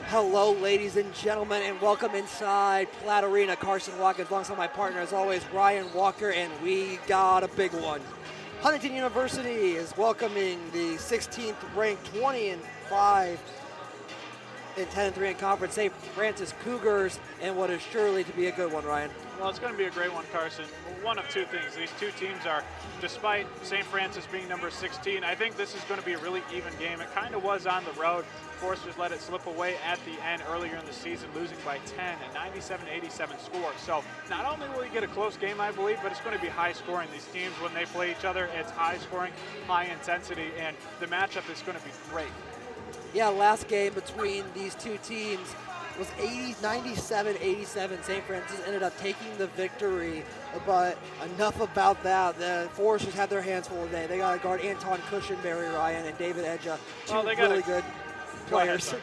Hello, ladies and gentlemen, and welcome inside Platt Arena. Carson Watkins alongside my partner, as always, Ryan Walker, and we got a big one. Huntington University is welcoming the 16th ranked 20-5 and 10-3 in conference St. Francis Cougars, and what is surely to be a good one, Ryan. Well, it's going to be a great one, Carson. One of two things. These two teams are, despite St. Francis being number 16, I think this is going to be a really even game. It kind of was on the road. Foresters let it slip away at the end earlier in the season, losing by 10, a 97-87 score. So not only will you get a close game, I believe, but it's going to be high scoring. These teams, when they play each other, it's high scoring, high intensity, and the matchup is going to be great. Yeah, last game between these two teams was 97-87. St. Francis ended up taking the victory, but enough about that. The Foresters had their hands full today. They got to guard Anton Cushenberry, Ryan, and David Edja, two really good players.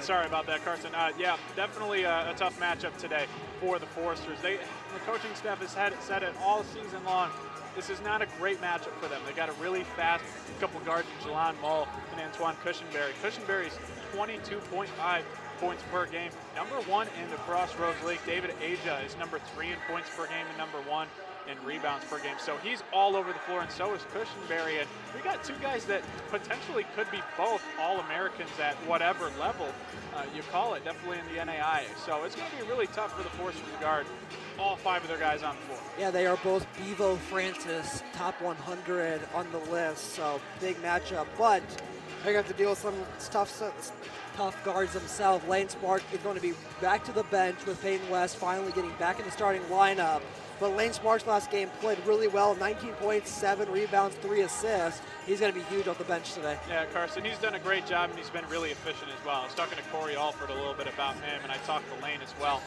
Sorry about that, Carson. Yeah, definitely a tough matchup today for the Foresters. The coaching staff has said it all season long. This is not a great matchup for them. They got a really fast couple guards in Jalon Mull and Antoine Cushenberry. Cushenberry's 22.5 points per game. Number one in the Crossroads League. David Aja is number 3 in points per game and number 1 in rebounds per game. So he's all over the floor, and so is Cushenberry. And we got two guys that potentially could be both All-Americans at whatever level you call it, definitely in the NAI. So it's going to be really tough for the Foresters to guard all 5 of their guys on the floor. Yeah, they are both Bevo Francis, top 100 on the list, so big matchup. But they're going to have to deal with some tough guards themselves. Lane Spark is going to be back to the bench with Peyton West finally getting back in the starting lineup. But Lane Sparks last game played really well, 19 points, 7 rebounds, 3 assists. He's going to be huge off the bench today. Yeah, Carson, he's done a great job, and he's been really efficient as well. I was talking to Corey Alford a little bit about him, and I talked to Lane as well.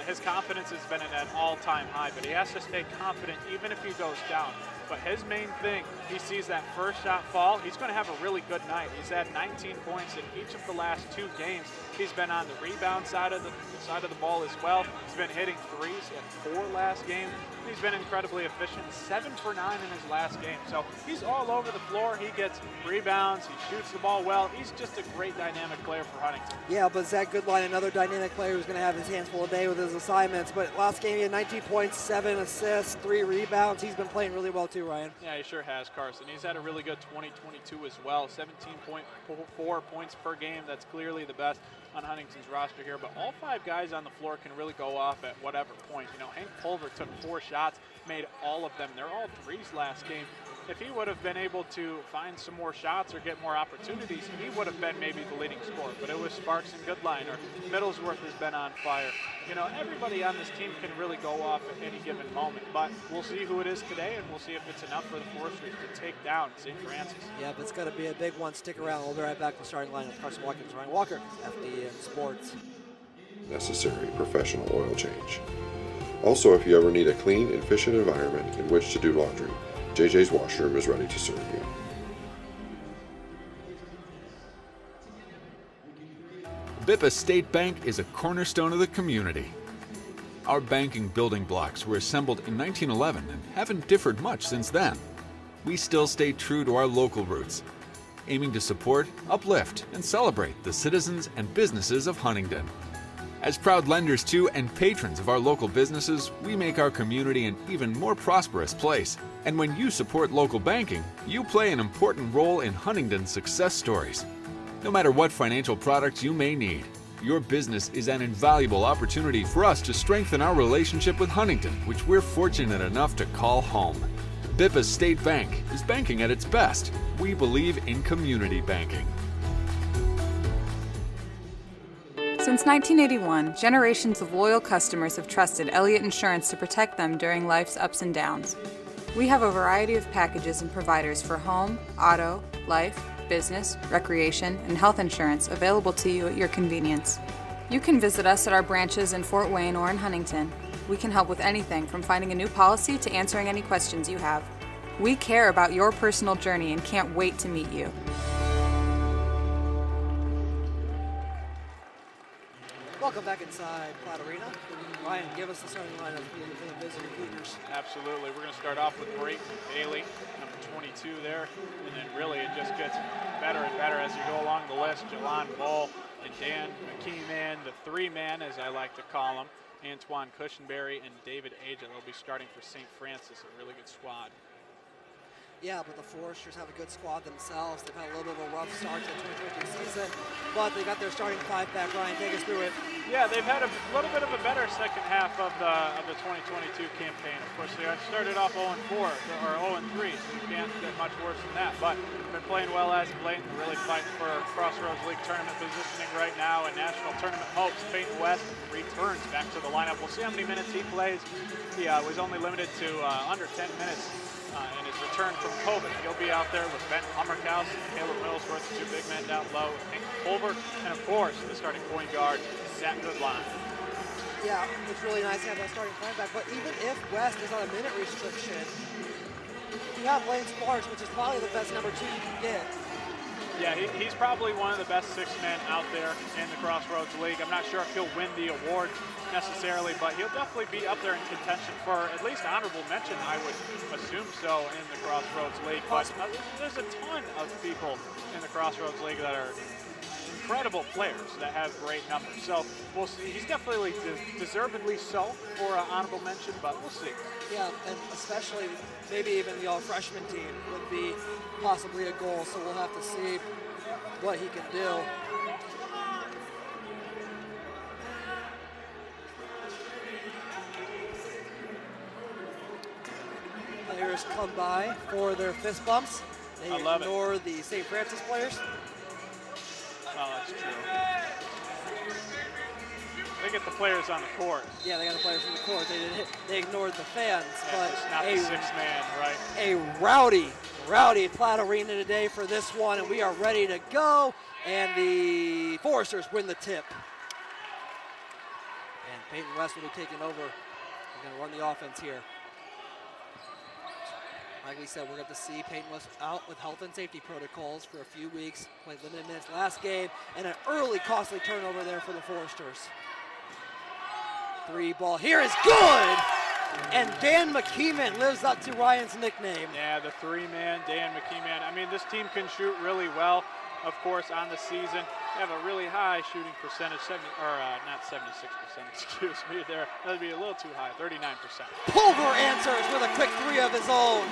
His confidence has been at an all-time high, but he has to stay confident even if he goes down. But his main thing, he sees that first shot fall, he's going to have a really good night. He's had 19 points in each of the last 2 games. He's been on the rebound side of the ball as well. He's been hitting threes in 4 last games. He's been incredibly efficient, 7 for 9 in his last game. So he's all over the floor. He gets rebounds. He shoots the ball well. He's just a great dynamic player for Huntington. Yeah, but Zach Goodline, another dynamic player who's going to have his hands full today with his assignments. But last game he had 19 points, 7 assists, 3 rebounds. He's been playing really well too, Ryan. Yeah, he sure has, Carson. He's had a really good 2022 as well, 17.4 points per game. That's clearly the best on Huntington's roster here, but all 5 guys on the floor can really go off at whatever point. You know, Hank Pulver took 4 shots, made all of them. They're all threes last game. If he would have been able to find some more shots or get more opportunities, he would have been maybe the leading scorer. But it was Sparks and Goodline, or Middlesworth has been on fire. You know, everybody on this team can really go off at any given moment. But we'll see who it is today, and we'll see if it's enough for the Foresters to take down St. Francis. Yeah, but it's going to be a big one. Stick around. We'll be right back to the starting lineup. Carson Watkins, Ryan Walker, FDN Sports. Necessary professional oil change. Also, if you ever need a clean, efficient environment in which to do laundry, JJ's Washroom is ready to serve you. Bippa State Bank is a cornerstone of the community. Our banking building blocks were assembled in 1911 and haven't differed much since then. We still stay true to our local roots, aiming to support, uplift, and celebrate the citizens and businesses of Huntington. As proud lenders to and patrons of our local businesses, we make our community an even more prosperous place. And when you support local banking, you play an important role in Huntington's success stories. No matter what financial products you may need, your business is an invaluable opportunity for us to strengthen our relationship with Huntington, which we're fortunate enough to call home. Bippa State Bank is banking at its best. We believe in community banking. Since 1981, generations of loyal customers have trusted Elliott Insurance to protect them during life's ups and downs. We have a variety of packages and providers for home, auto, life, business, recreation, and health insurance available to you at your convenience. You can visit us at our branches in Fort Wayne or in Huntington. We can help with anything from finding a new policy to answering any questions you have. We care about your personal journey and can't wait to meet you. Welcome back inside Platt Arena. Ryan, give us the starting lineup for the visiting Cougars. Absolutely. We're going to start off with Brayton Bailey, number 22 there. And then really it just gets better and better as you go along the list. Jalon Mull, and Dan McKeeman, the three-man, as I like to call him, Antoine Cushenberry and David Aja. They'll be starting for St. Francis, a really good squad. Yeah, but the Foresters have a good squad themselves. They've had a little bit of a rough start to the 2022 season, but they got their starting five back. Ryan, take us through it. Yeah, they've had a little bit of a better second half of the 2022 campaign. Of course, they started off 0-4 or 0-3, so you can't get much worse than that. But they've been playing well as of late and really fighting for Crossroads League tournament positioning right now and national tournament hopes. Peyton West returns back to the lineup. We'll see how many minutes he plays. He was only limited to under 10 minutes. In his return from COVID. He'll be out there with Ben Hummerkaus and Caleb Millsworth, two big men down low, with Hank Pulver, and of course, the starting point guard, Zach Goodline. Yeah, it's really nice to have that starting point back, but even if West is on a minute restriction, you have Lane Sparks, which is probably the best number 2 you can get. Yeah, he's probably one of the best 6 men out there in the Crossroads League. I'm not sure if he'll win the award necessarily, but he'll definitely be up there in contention for at least honorable mention, I would assume so, in the Crossroads League. But there's a ton of people in the Crossroads League that are incredible players that have great numbers. So we'll see. He's definitely deservedly so for an honorable mention, but we'll see. Yeah, and especially maybe even the all-freshman team would be possibly a goal, so we'll have to see what he can do. Players come by for their fist bumps. They ignore the St. Francis players. Oh, that's true. They get the players on the court. Yeah, they got the players on the court. They ignored the fans. Yeah, but it's not the 6th man, right? A rowdy Platt Arena today for this one, and we are ready to go. And the Foresters win the tip. And Peyton West will be taking over. We're going to run the offense here. Like we said, we're going to see Peyton West out with health and safety protocols for a few weeks. Played limited minutes last game, and an early costly turnover there for the Foresters. 3 ball here is good! And Dan McKeeman lives up to Ryan's nickname. Yeah, the 3-man, Dan McKeeman. I mean, this team can shoot really well, of course, on the season. They have a really high shooting percentage, not 76%, excuse me there. That'd be a little too high, 39%. Pulver answers with a quick 3 of his own.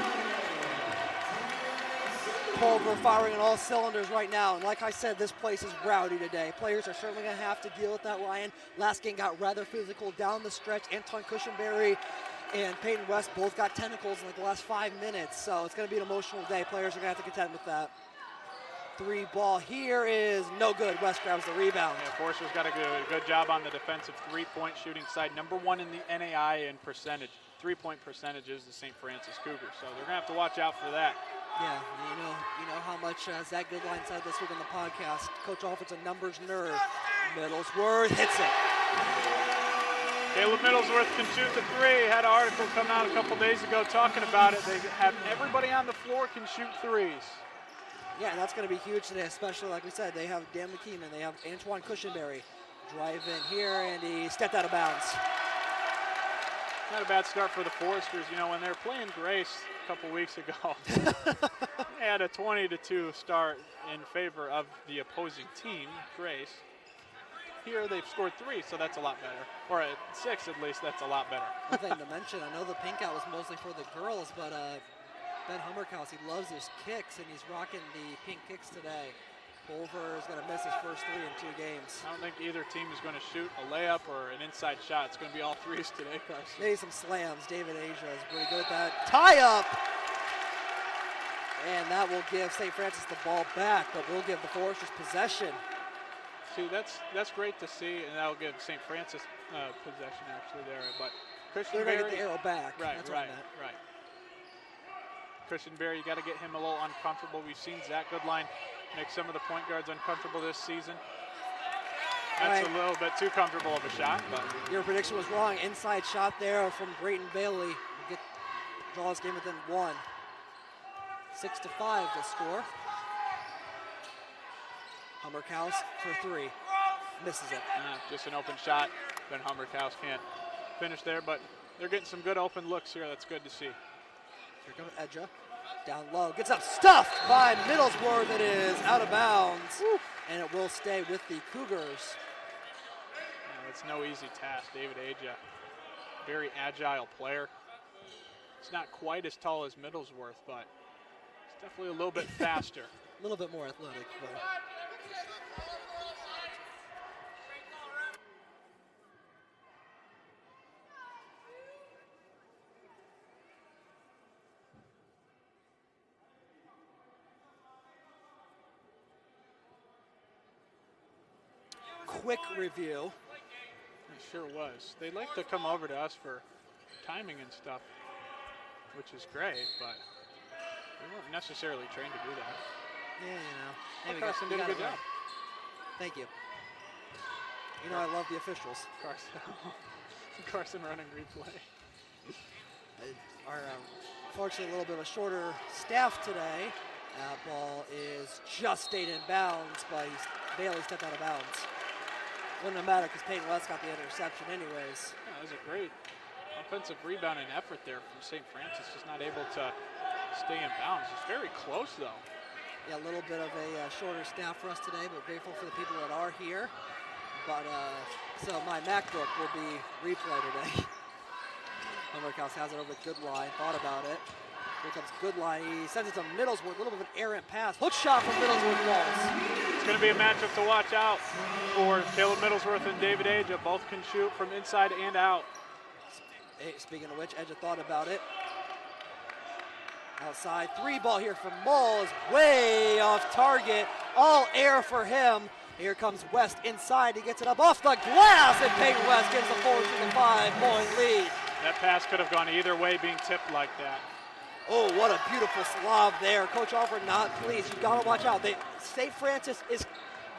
Pulver firing on all cylinders right now, and like I said, this place is rowdy today. Players are certainly going to have to deal with that, Ryan. Last game got rather physical down the stretch. Antoine Cushenberry and Peyton West both got tentacles in like the last 5 minutes, so it's going to be an emotional day. Players are going to have to contend with that. 3 ball here is no good. West grabs the rebound. Yeah, Forster's got a good job on the defensive 3-point shooting side. Number 1 in the NAI in percentage. 3-point percentage is the St. Francis Cougars, so they're going to have to watch out for that. Yeah, you know how much Zach Goodline said this week on the podcast. Coach Alford's a numbers nerd. Middlesworth hits it. Caleb Middlesworth can shoot the 3. Had an article come out a couple days ago talking about it. They have everybody on the floor can shoot 3s. Yeah, and that's going to be huge today, especially like we said. They have Dan McKeeman, they have Antoine Cushenberry. Drive in here, and he stepped out of bounds. Not a bad start for the Foresters. You know, when they were playing Grace a couple weeks ago, they had a 20-2 start in favor of the opposing team, Grace. Here they've scored 3, so that's a lot better. Or at 6 at least, that's a lot better. One thing to mention, I know the pink out was mostly for the girls, but Ben Hummerkaus, he loves his kicks, and he's rocking the pink kicks today. Pulver is going to miss his first 3 in 2 games. I don't think either team is going to shoot a layup or an inside shot. It's going to be all 3s today, Carson. Maybe some slams. David Asia is pretty good at that. Tie up! And that will give St. Francis the ball back, but will give the Foresters possession. See, that's great to see, and that'll give St. Francis possession actually there. But They're going to get the arrow back. Right, that's right. Cushenberry, you got to get him a little uncomfortable. We've seen Zach Goodline make some of the point guards uncomfortable this season. That's a little bit too comfortable of a shot. But your prediction was wrong. Inside shot there from Brayton Bailey. Draw this game within 1. 6-5 the score. Hummerkaus for 3. Misses it. Just an open shot. Ben Hummerkaus can't finish there, but they're getting some good open looks here. That's good to see. Here comes Edja. Down low. Gets up. Stuffed by Middlesworth. It is out of bounds. Woo. and it will stay with the Cougars. Yeah, it's no easy task. David Aja, very agile player. It's not quite as tall as Middlesworth, but it's definitely a little bit faster. A little bit more athletic, but quick review. It sure was. They like to come over to us for timing and stuff, which is great, but we weren't necessarily trained to do that. Yeah, you know. Hey, But Carson did a good job. Thank you. You know, I love the officials. Carson running replay. Our unfortunately a little bit of a shorter staff today. That ball is just stayed in bounds, but Bailey stepped out of bounds. Wouldn't have mattered because Peyton West got the interception anyways. Yeah, that was a great offensive rebound and effort there from St. Francis, just not able to stay in bounds. It's very close though. Yeah, a little bit of a shorter staff for us today, but grateful for the people that are here. But so my MacBook will be replay today. House has it over Goodline, thought about it. Here comes Goodline, he sends it to Middlesworth, a little bit of an errant pass. Hook shot from Middlesworth Walls. It's going to be a matchup to watch out for Caleb Middlesworth and David Aja. Both can shoot from inside and out. Hey, speaking of which, Aja thought about it. Outside, three ball here from Mull is way off target. All air for him. Here comes West inside. He gets it up off the glass, and Peyton West gets the 4-5-point lead. That pass could have gone either way being tipped like that. Oh, what a beautiful slob there. Coach Alford not pleased. You gotta watch out. St. Francis is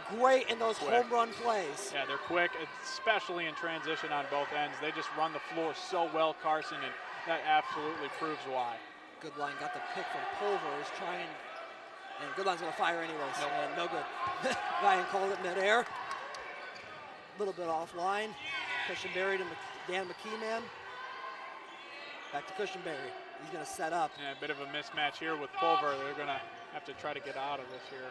great in those home run plays. Yeah, they're quick, especially in transition on both ends. They just run the floor so well, Carson, and that absolutely proves why. Goodline got the pick from Pulver. Is trying, and Goodline's gonna fire anyways. Nope. And no good. Ryan called it midair. A little bit offline. Cushionberry to Dan McKee-man. Back to Cushionberry. He's gonna set up. Yeah, a bit of a mismatch here with Pulver. They're gonna have to try to get out of this here.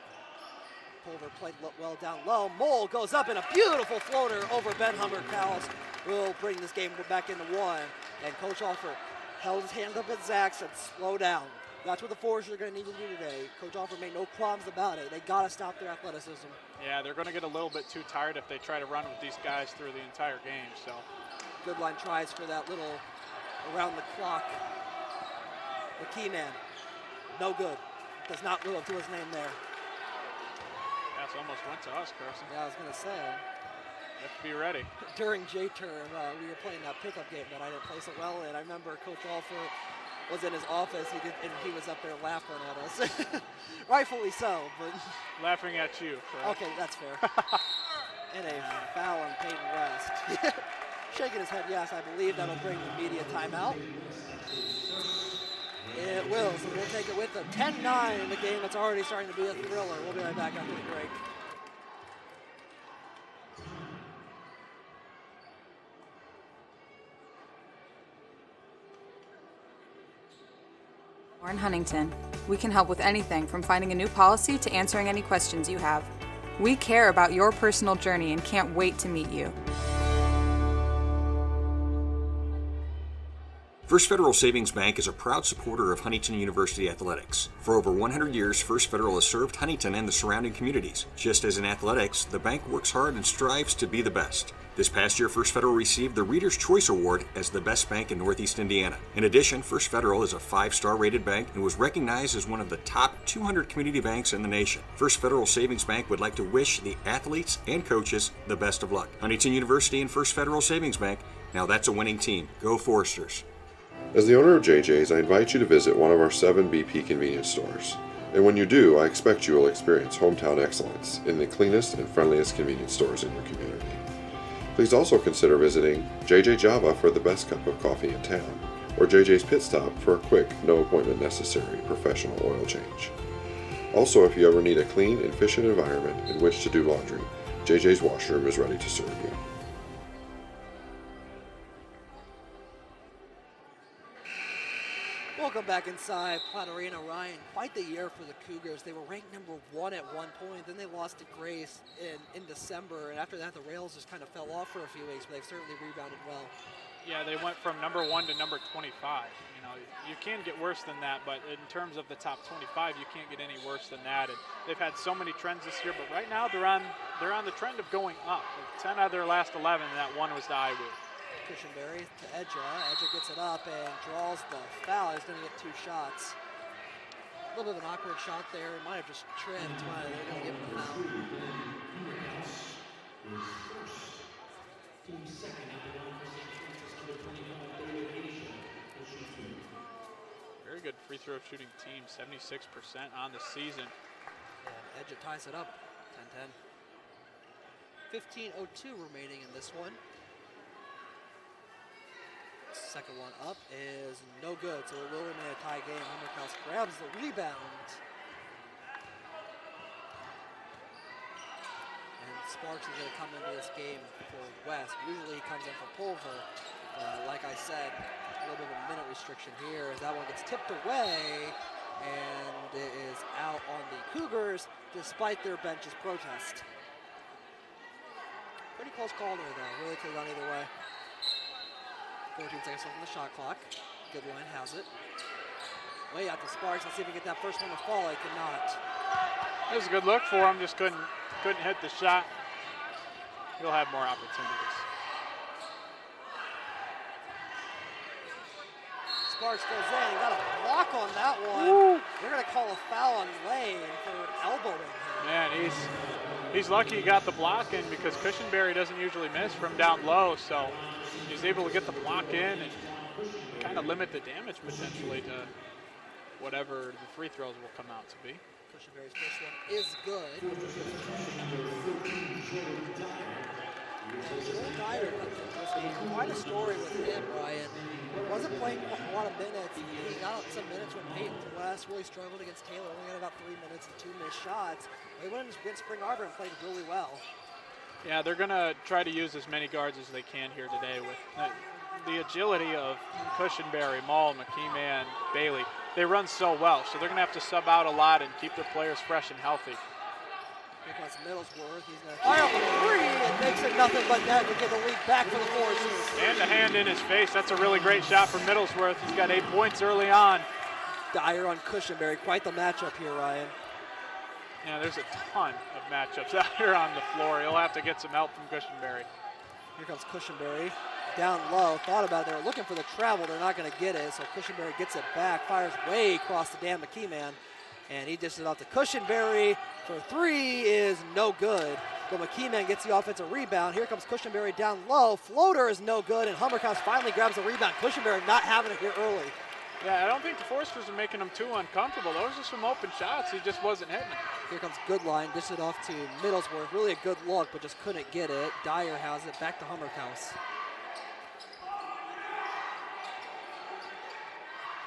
Pulver played well down low. Mole goes up in a beautiful floater over Ben Hummer. Callis will bring this game back into one. And Coach Alford held his hand up at Zach, said slow down. That's what the Foresters are going to need to do today. Coach Alford made no qualms about it. They got to stop their athleticism. Yeah, they're going to get a little bit too tired if they try to run with these guys through the entire game. So Goodline tries for that little around the clock. The key man, no good. Does not live up to his name there. That's almost went to us, Carson. Yeah, I was going to say. You have to be ready. During J-term, we were playing that pickup game that I didn't play so well in. I remember Coach Alford was in his office, and he was up there laughing at us. Rightfully so, but... Laughing at you, correct? Okay, that's fair. And a foul on Peyton West. Shaking his head, yes, I believe that'll bring the media timeout. It will, so we'll take it with them. 10-9 in the game that's already starting to be a thriller. We'll be right back after the break. We're in Huntington. We can help with anything from finding a new policy to answering any questions you have. We care about your personal journey and can't wait to meet you. First Federal Savings Bank is a proud supporter of Huntington University athletics. For over 100 years, First Federal has served Huntington and the surrounding communities. Just as in athletics, the bank works hard and strives to be the best. This past year, First Federal received the Reader's Choice Award as the best bank in Northeast Indiana. In addition, First Federal is a 5-star rated bank and was recognized as one of the top 200 community banks in the nation. First Federal Savings Bank would like to wish the athletes and coaches the best of luck. Huntington University and First Federal Savings Bank, now that's a winning team. Go Foresters. As the owner of JJ's, I invite you to visit one of our 7 BP convenience stores. And when you do, I expect you will experience hometown excellence in the cleanest and friendliest convenience stores in your community. Please also consider visiting JJ Java for the best cup of coffee in town, or JJ's Pit Stop for a quick, no appointment necessary professional oil change. Also, if you ever need a clean, efficient environment in which to do laundry, JJ's Washroom is ready to serve you. Welcome back inside Platte Arena, Ryan. Quite the year for the Cougars. They were ranked number 1 at one point. Then they lost to Grace in December. And after that, the rails just kind of fell off for a few weeks, but they've certainly rebounded well. Yeah, they went from number 1 to number 25. You know, you can get worse than that, but in terms of the top 25, you can't get any worse than that. And they've had so many trends this year, but right now they're on the trend of going up. 10 out of their last 11, and that one was to Iwu. Cushenberry to Edja. Edja gets it up and draws the foul. He's going to get 2 shots. A little bit of an awkward shot there. He might have just trimmed. They're going to give him a foul. Very good free throw shooting team, 76% on the season. And Edja ties it up, 10-10. 15:02 remaining in this one. Second one up is no good, so it will remain a tie game. Humberhouse grabs the rebound. And Sparks is going to come into this game for West. Usually he comes in for Pulver. Like I said, a little bit of a minute restriction here as that one gets tipped away, and it is out on the Cougars despite their bench's protest. Pretty close call there, though. Really could have gone either way. 14 seconds left on the shot clock. Goodline has it. Way out to Sparks. Let's see if we can get that first one to fall. He could not. It was a good look for him, just couldn't hit the shot. He'll have more opportunities. Sparks goes in. Got a block on that one. Woo. They're going to call a foul on Lane for elbowing him. Man, he's lucky he got the block in because Cushenberry doesn't usually miss from down low, so he's able to get the block in and kind of limit the damage potentially to whatever the free throws will come out to be. Cushenberry's first one is good. Joel Dyer, quite a story with him, Ryan. Wasn't playing a lot of minutes. He got some minutes when Peyton West really struggled against Taylor. Only had about 3 minutes and 2 missed shots. He went against Spring Arbor and played really well. Yeah, they're going to try to use as many guards as they can here today with the agility of Cushenberry, Maul, McKeeman, Bailey. They run so well, so they're going to have to sub out a lot and keep their players fresh and healthy. Here comes Middlesworth. He's going to fire up a 3 and makes it nothing but net to get the lead back for the Foresters. And a hand in his face. That's a really great shot from Middlesworth. He's got 8 points early on. Dyer on Cushenberry. Quite the matchup here, Ryan. Yeah, there's a ton of matchups out here on the floor. He'll have to get some help from Cushenberry. Here comes Cushenberry. Down low. Thought about it. They were looking for the travel. They're not going to get it. So Cushenberry gets it back. Fires way across the Dan McKeeman. And he dishes it out to Cushenberry for 3 is no good. But McKeeman gets the offensive rebound. Here comes Cushenberry down low. Floater is no good, and Humberhouse finally grabs the rebound. Cushenberry not having it here early. Yeah, I don't think the Foresters are making him too uncomfortable. Those are some open shots. He just wasn't hitting them. Here comes Goodline. Dishes it off to Middlesworth. Really a good look, but just couldn't get it. Dyer has it. Back to Humberhouse.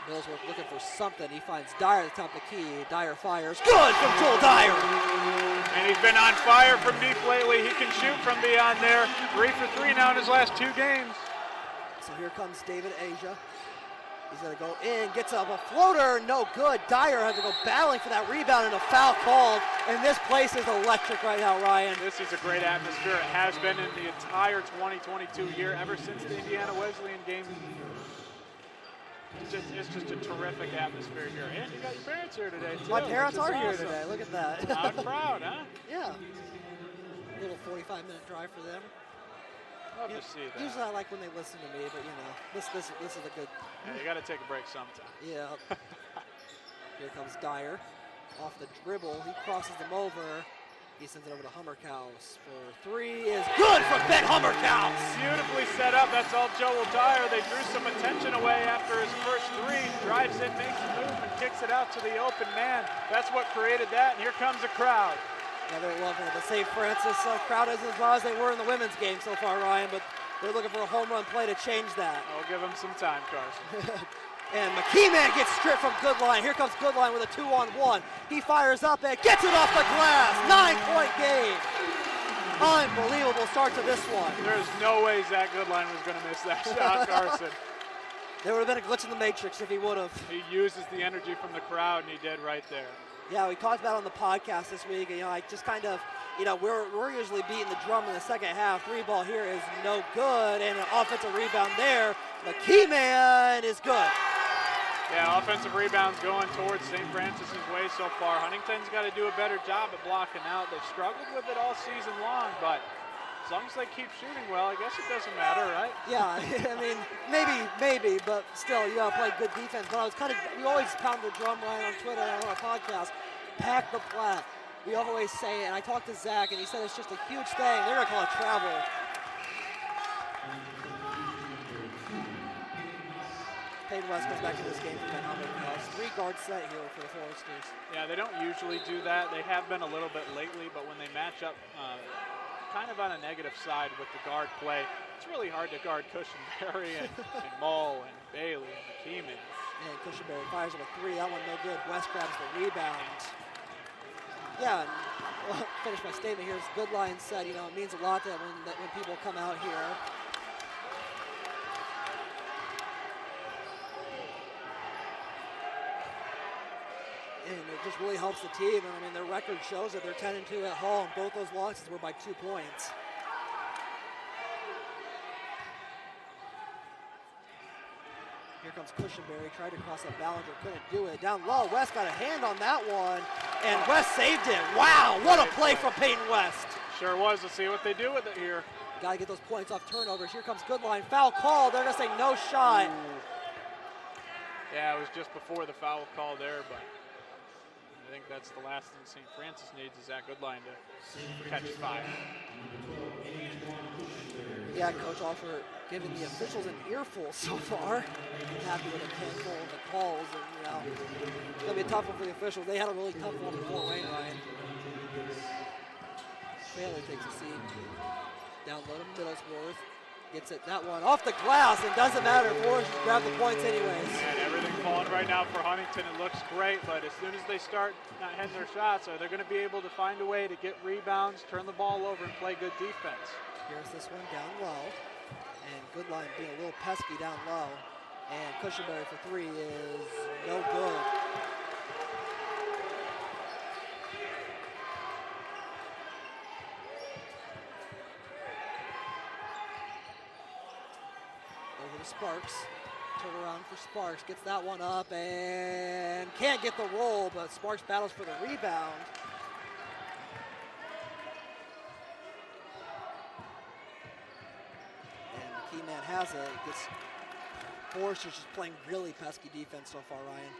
Middlesworth looking for something. He finds Dyer at the top of the key. Dyer fires. Good from Joel Dyer. And he's been on fire from deep lately. He can shoot from beyond there. 3 for 3 now in his last 2 games. So here comes David Asia. He's going to go in, gets up a floater, no good. Dyer had to go battling for that rebound and a foul called. And this place is electric right now, Ryan. This is a great atmosphere. It has been in the entire 2022 year, ever since the Indiana Wesleyan game. It's just a terrific atmosphere here. And you got your parents here today, too. My parents are here awesome. today. Look at that. I'm proud, huh? Yeah. Little 45-minute drive for them. Love to see that. Usually I like when they listen to me, but you know, this is a good. Yeah, you got to take a break sometime. Yeah. Here comes Dyer, off the dribble. He crosses them over. He sends it over to Humberhouse for 3 is good from Ben Humberhouse. Beautifully set up. That's all Joel Dyer. They drew some attention away after his first 3. Drives in, makes a move, and kicks it out to the open man. That's what created that. And here comes the crowd. Yeah, they're loving it. The St. Francis crowd isn't as loud as they were in the women's game so far, Ryan, but they're looking for a home run play to change that. I'll give them some time, Carson. And McKeeman gets stripped from Goodline. Here comes Goodline with a 2-on-1. He fires up and gets it off the glass. 9-point game. Unbelievable start to this one. There's no way Zach Goodline was going to miss that shot, Carson. There would have been a glitch in the matrix if he would have. He uses the energy from the crowd, and he did right there. Yeah, we talked about it on the podcast this week. And, I just kind of, we're usually beating the drum in the second half. 3-ball here is no good, and an offensive rebound there. The key man is good. Yeah, offensive rebounds going towards St. Francis's way so far. Huntington's got to do a better job at blocking out. They've struggled with it all season long, but as long as they keep shooting well, I guess it doesn't matter, right? Yeah, I mean, maybe, but still, you gotta play good defense. But we always pound the drum line on Twitter and on our podcast, pack the plat. We always say it, and I talked to Zach, and he said it's just a huge thing. They're gonna call it travel. Peyton West comes back to this game for Ben Humble. 3-guard set here for the Foresters. Yeah, they don't usually do that. They have been a little bit lately, but when they match up kind of on a negative side with the guard play, it's really hard to guard Cushenberry and Mull and Bailey and McKeeman. And Cushenberry fires up a 3. That one no good. West grabs the rebound. Yeah, and I'll finish my statement here. It's a good line set. It means a lot that when people come out here. And it just really helps the team. And I mean, their record shows that they're 10-2 at home. Both those losses were by 2 points. Here comes Cushenberry, tried to cross that Ballinger, couldn't do it. Down low, West got a hand on that one, and West saved it. Wow, what a play from Peyton West. Sure was. Let's see what they do with it here. Got to get those points off turnovers. Here comes Goodline, foul call. They're gonna say no shot. Ooh. Yeah, it was just before the foul call there, but I think that's the last thing St. Francis needs is that Goodline to catch fire. Yeah, Coach Alford giving the officials an earful so far. I'm happy with a handful of the calls, and it's gonna be a tough one for the officials. They had a really tough one before rain, Ryan. Bailey takes a seat. Down low to Middlesworth. Gets it, that one off the glass, and doesn't matter. Forrest grab the points anyways. And everything falling right now for Huntington. It looks great, but as soon as they start not hitting their shots, are they going to be able to find a way to get rebounds, turn the ball over, and play good defense? Here's this one down low, and Goodline being a little pesky down low, and Cushenberry for 3 is no good. Over to Sparks. Turn around for Sparks. Gets that one up and can't get the roll, but Sparks battles for the rebound. And the key man has it. Forrester's just playing really pesky defense so far, Ryan.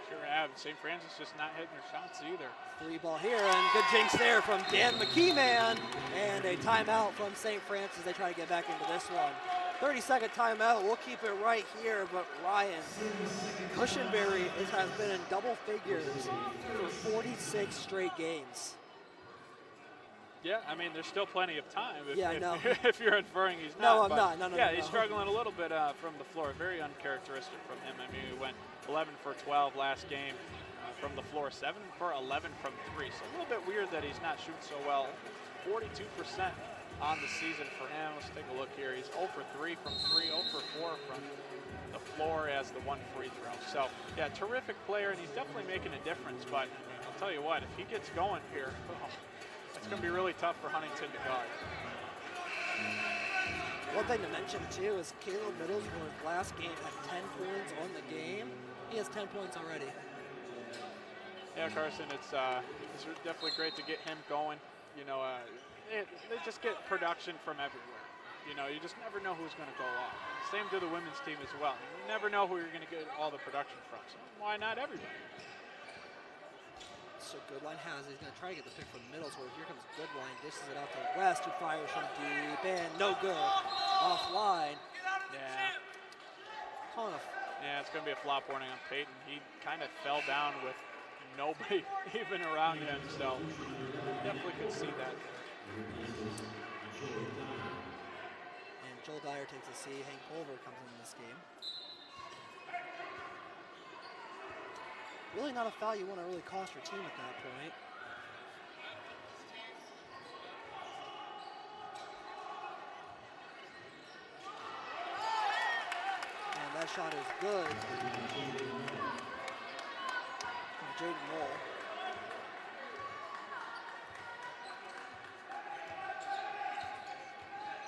Sure have. St. Francis just not hitting their shots either. 3-ball here, and good jinx there from Dan McKeeman. And a timeout from St. Francis. They try to get back into this one. 30-second timeout. We'll keep it right here, but Ryan, Cushenberry has been in double figures for 46 straight games. Yeah, I mean, there's still plenty of time. If you're inferring he's not. No, I'm not. No, yeah, no. He's struggling a little bit from the floor. Very uncharacteristic from him. I mean, he went 11 for 12 last game from the floor, 7 for 11 from 3. So a little bit weird that he's not shooting so well. 42% on the season for him. Let's take a look here. He's 0 for 3 from 3, 0 for 4 from the floor as the 1 free throw. So, yeah, terrific player, and he's definitely making a difference. But I mean, I'll tell you what, if he gets going here, it's going to be really tough for Huntington to guard. One thing to mention, too, is Caleb Middlesworth last game had 10 points on the game. He has 10 points already. Yeah, Carson, it's definitely great to get him going. They just get production from everywhere. You just never know who's going to go off. Same to the women's team as well. You never know who you're going to get all the production from. So why not everybody? So Goodline has it. He's going to try to get the pick from Middlesworth. Here comes Goodline. Dishes it out to West, who fires from deep and no good. Offline. Yeah. Yeah, it's going to be a flop warning on Peyton. He kind of fell down with nobody even around him, so definitely could see that. And Joel Dyer takes a seat. Hank Pulver comes into this game. Really not a foul you want to really cost your team at that point. And good. From Jaden Knoll.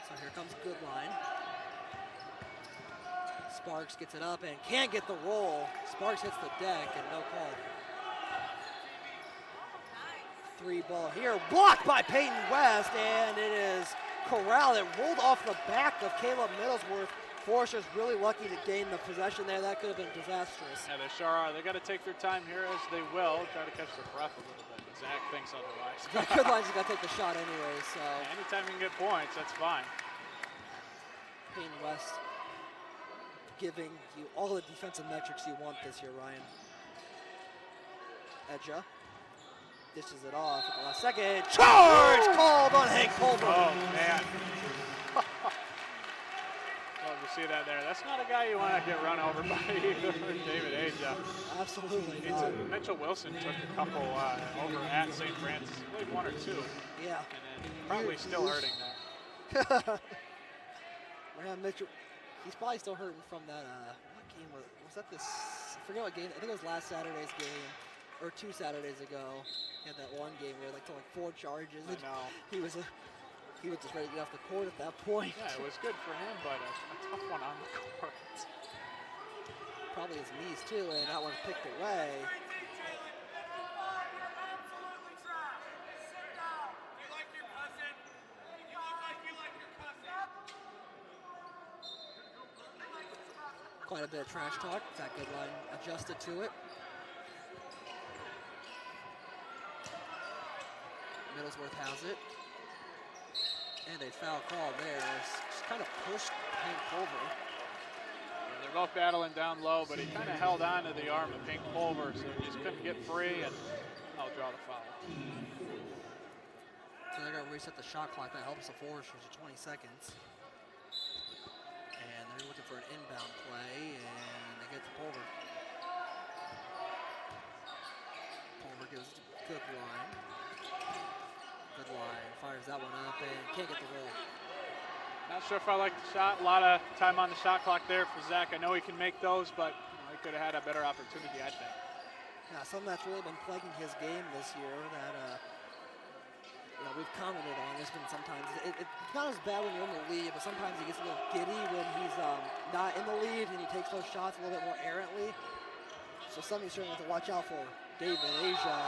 So here comes Goodline. Sparks gets it up and can't get the roll. Sparks hits the deck and no call. 3 ball here, blocked by Peyton West, and it is corralled. It rolled off the back of Caleb Middlesworth. Forrester's really lucky to gain the possession there. That could have been disastrous. Yeah, they sure are. They got to take their time here, as they will. Try to catch their breath a little bit, but Zach thinks otherwise. Goodline's got to take the shot anyway, so. Yeah, anytime you can get points, that's fine. Peyton West giving you all the defensive metrics you want this year, Ryan. Edja dishes it off at the last second. Charge called on Hank Pulver. Oh, man. Love to see that there. That's not a guy you want to get run over by either, David Edja. Absolutely not. Mitchell Wilson took a couple over at St. Francis. I believe 1 or 2. Yeah. And then probably still hurting there. Man, Mitchell, he's probably still hurting from that, what game was that this, I forget what game, I think it was last Saturday's game, or 2 Saturdays ago. He had that one game where took like 4 charges. I know. He was just ready to get off the court at that point. Yeah, it was good for him, but a tough one on the court. Probably his knees too, and that one picked away. Quite a bit of trash talk. That Goodline adjusted to it. Middlesworth has it. And a foul call there. Just kind of pushed Hank Pulver. Yeah, they're both battling down low, but he kind of held on to the arm of Hank Pulver, so he just couldn't get free, and I'll draw the foul. So they're going to reset the shot clock. That helps the Foresters to 20 seconds. And they're looking for an inbound play, and they get to Pulver. Pulver gives it to Goodline. Goodline fires that one up and can't get the roll. Not sure if I like the shot. A lot of time on the shot clock there for Zach. I know he can make those, but he could have had a better opportunity, I think. Yeah, something that's really been plaguing his game this year that we've commented on this, but sometimes it's not as bad when you're in the lead, but sometimes he gets a little giddy when he's not in the lead and he takes those shots a little bit more errantly. So something you certainly have to watch out for. David Asia.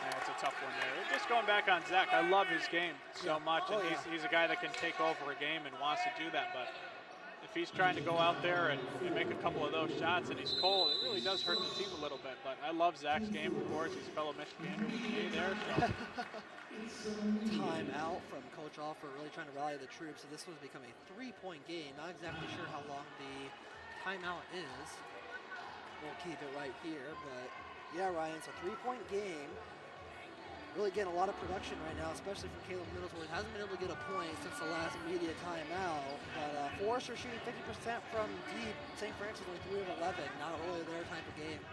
Yeah, it's a tough one there. Just going back on Zach, I love his game so much, and he's a guy that can take over a game and wants to do that, but if he's trying to go out there and make a couple of those shots and he's cold, it really does hurt the team a little bit. But I love Zach's game, of course. He's a fellow Michigander with me there. So. Timeout from Coach Alford, really trying to rally the troops. So this was becoming a 3-point game. Not exactly sure how long the timeout is. We'll keep it right here. But yeah, Ryan, it's a 3-point game. Really getting a lot of production right now, especially from Caleb Middlesworth. Hasn't been able to get a point since the last immediate timeout. But Forrester shooting 50% from deep. St. Francis only 3 of 11. Not really their type of game.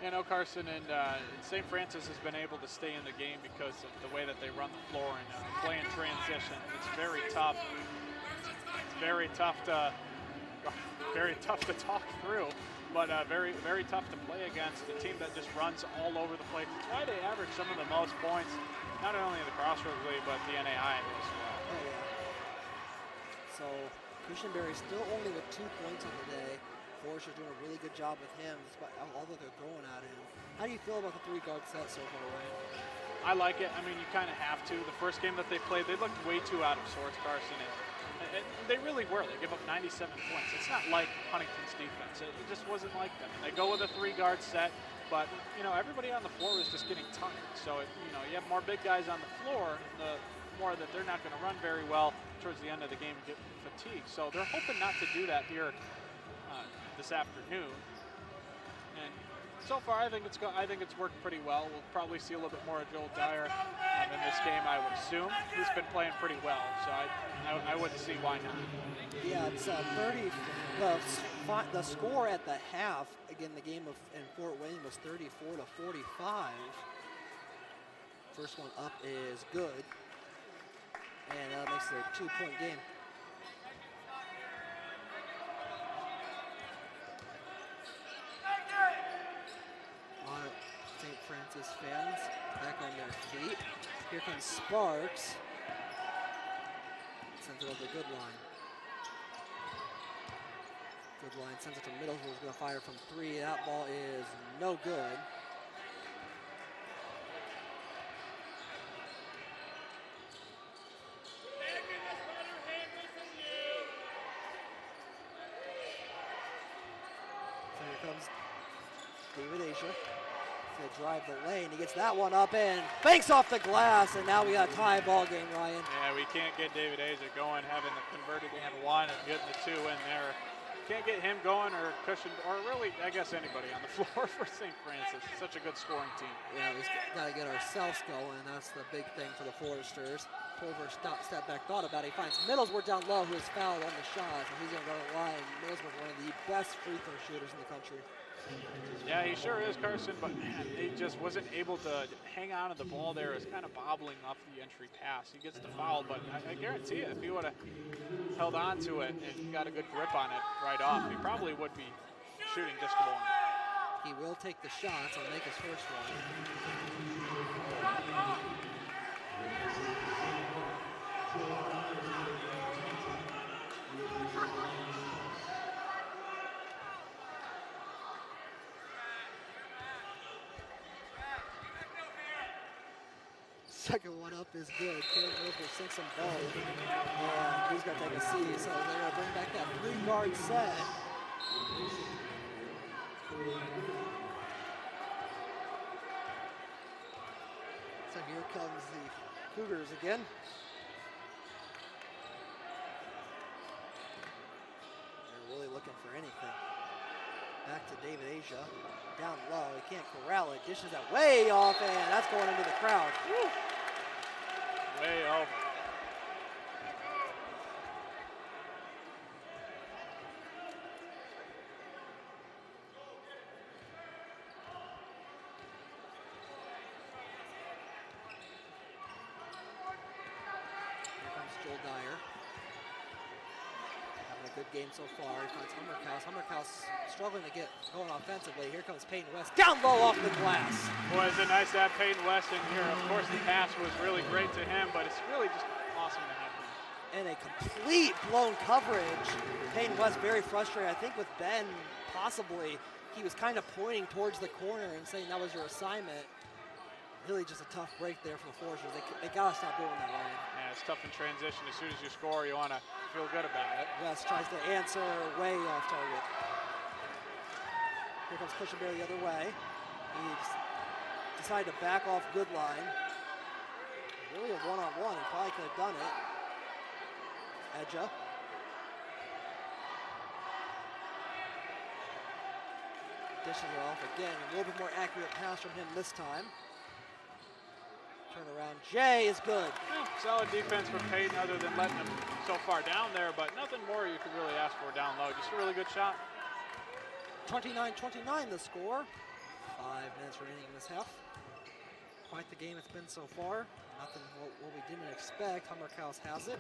You know, Carson, and St. Francis has been able to stay in the game because of the way that they run the floor and play in transition. It's very tough. It's very tough to talk through. But very, very tough to play against a team that just runs all over the place. It's why they average some of the most points, not only in the Crossroads League, but the NAI as well. Oh, yeah. So Cushenberry still only with 2 points on the day. Forrester's doing a really good job with him, despite all that they're throwing at him. How do you feel about the 3-guard set so far, Ryan? I like it. I mean, you kind of have to. The first game that they played, they looked way too out of sorts, Carson. And they really were. They give up 97 points. It's not like Huntington's defense. It just wasn't like them. And they go with a 3-guard set, but everybody on the floor is just getting tired. So you have more big guys on the floor, the more that they're not going to run very well towards the end of the game and get fatigued. So they're hoping not to do that here this afternoon. And so far, I think it's worked pretty well. We'll probably see a little bit more of Joel Dyer in this game, I would assume. He's been playing pretty well, so I wouldn't see why not. Yeah, it's 30. The score at the half, again, the game in Fort Wayne was 34-45. First one up is good, and that makes it a 2-point game. Francis fans back on their feet. Here comes Sparks. Sends it over the good line. Good line sends it to middle, who's going to fire from 3. That ball is no good. So here comes David Asia. He's going to drive the lane. He gets that one up and banks off the glass, and now we got a tie ball game, Ryan. Yeah, we can't get David Asia going, having the converted and one and getting the 2 in there. Can't get him going or Cushion, or really, I guess anybody on the floor for St. Francis. Such a good scoring team. Yeah, we've got to get ourselves going. That's the big thing for the Foresters. Pulver step back, thought about it. He finds Middlesworth down low, who is fouled on the shot, and he's going to go to the line. Middlesworth, one of the best free throw shooters in the country. Yeah, he sure is, Carson, but man, he just wasn't able to hang on to the ball there. It's kind of bobbling off the entry pass. He gets the foul, but I guarantee you, if he would have held on to it and got a good grip on it right off, he probably would be shooting just one. He will take the shots. I'll make his first one. Second one up is good. Caleb Wilker sinks them both. And he's going to take a seat. So they're going to bring back that 3-guard set. So here comes the Cougars again. They're really looking for anything. Back to David Asia. Down low. He can't corral it. Dishes that way off, and that's going into the crowd. Woo. Way over. Joel Dyer. Having a good game so far. He finds Hummerkaus. Hummerkaus struggling to get going offensively. Here comes Peyton West. Down low off the glass. Boy, is it nice to have Peyton West in here. Of course, the pass was really great to him, but it's really just awesome to have him. And a complete blown coverage. Peyton West very frustrated. I think with Ben, possibly, he was kind of pointing towards the corner and saying that was your assignment. Really just a tough break there for the Foresters. They got to stop doing that, Ryan. Yeah, it's tough in transition. As soon as you score, you want to feel good about it. West tries to answer way off target. Here comes Cushenberry the other way. He decided to back off good line. Really a one-on-one. He probably could have done it. Edja. Dishes it off again. A little bit more accurate pass from him this time. Turnaround. Jay is good. Yeah, solid defense from Peyton other than letting him so far down there, but nothing more you could really ask for down low. Just a really good shot. 29-29 the score. 5 minutes remaining in this half. Quite the game it's been so far. Nothing what we didn't expect. Hummerkaus has it.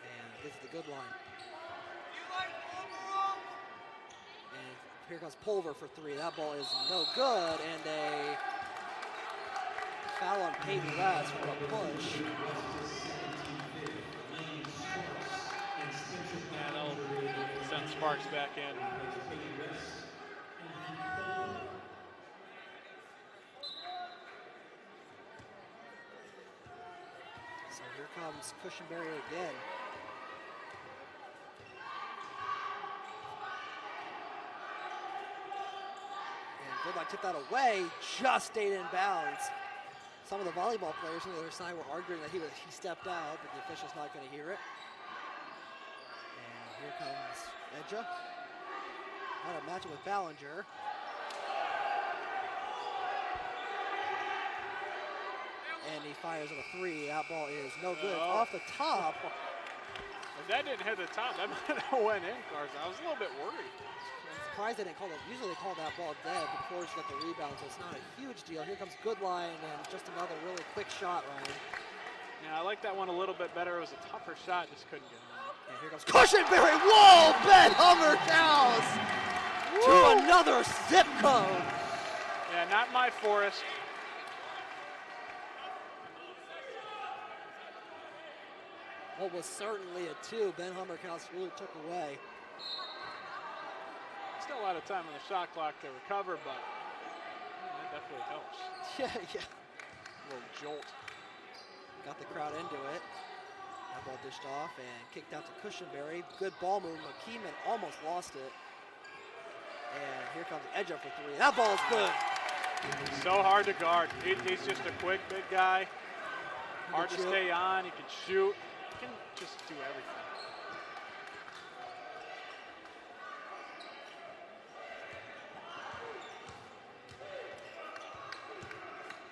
And gets the good line. And here comes Pulver for 3. That ball is no good. And a foul on Peyton West for a push. Yeah, they'll send Sparks back in. So here comes Cushenberry again. And Goodbye tipped that away, just stayed in bounds. Some of the volleyball players on the other side were arguing that he stepped out, but the official's not going to hear it. And here comes Edja. Had a matchup with Ballinger. And he fires on a 3. That ball is no good. Off the top. If that didn't hit the top, that might have went in, Carson. I was a little bit worried. I'm surprised they didn't call it. Usually they call that ball dead, but Forge got the rebound, so it's not a huge deal. Here comes Goodline, and just another really quick shot, Ryan. Yeah, I like that one a little bit better. It was a tougher shot, just couldn't get it. And here comes Cushenberry. Whoa, Ben Hummerkaus to another zip code. Yeah, not my Forrest. What was certainly a 2, Ben Hummerkaus really took away. Still a lot of time on the shot clock to recover, but that definitely helps. Yeah. A little jolt. Got the crowd into it. That ball dished off and kicked out to Cushenberry. Good ball move. McKeeman almost lost it. And here comes Edge up for 3. That ball is good. So hard to guard. He's just a quick, big guy. Hard to stay on. He can shoot. He can just do everything.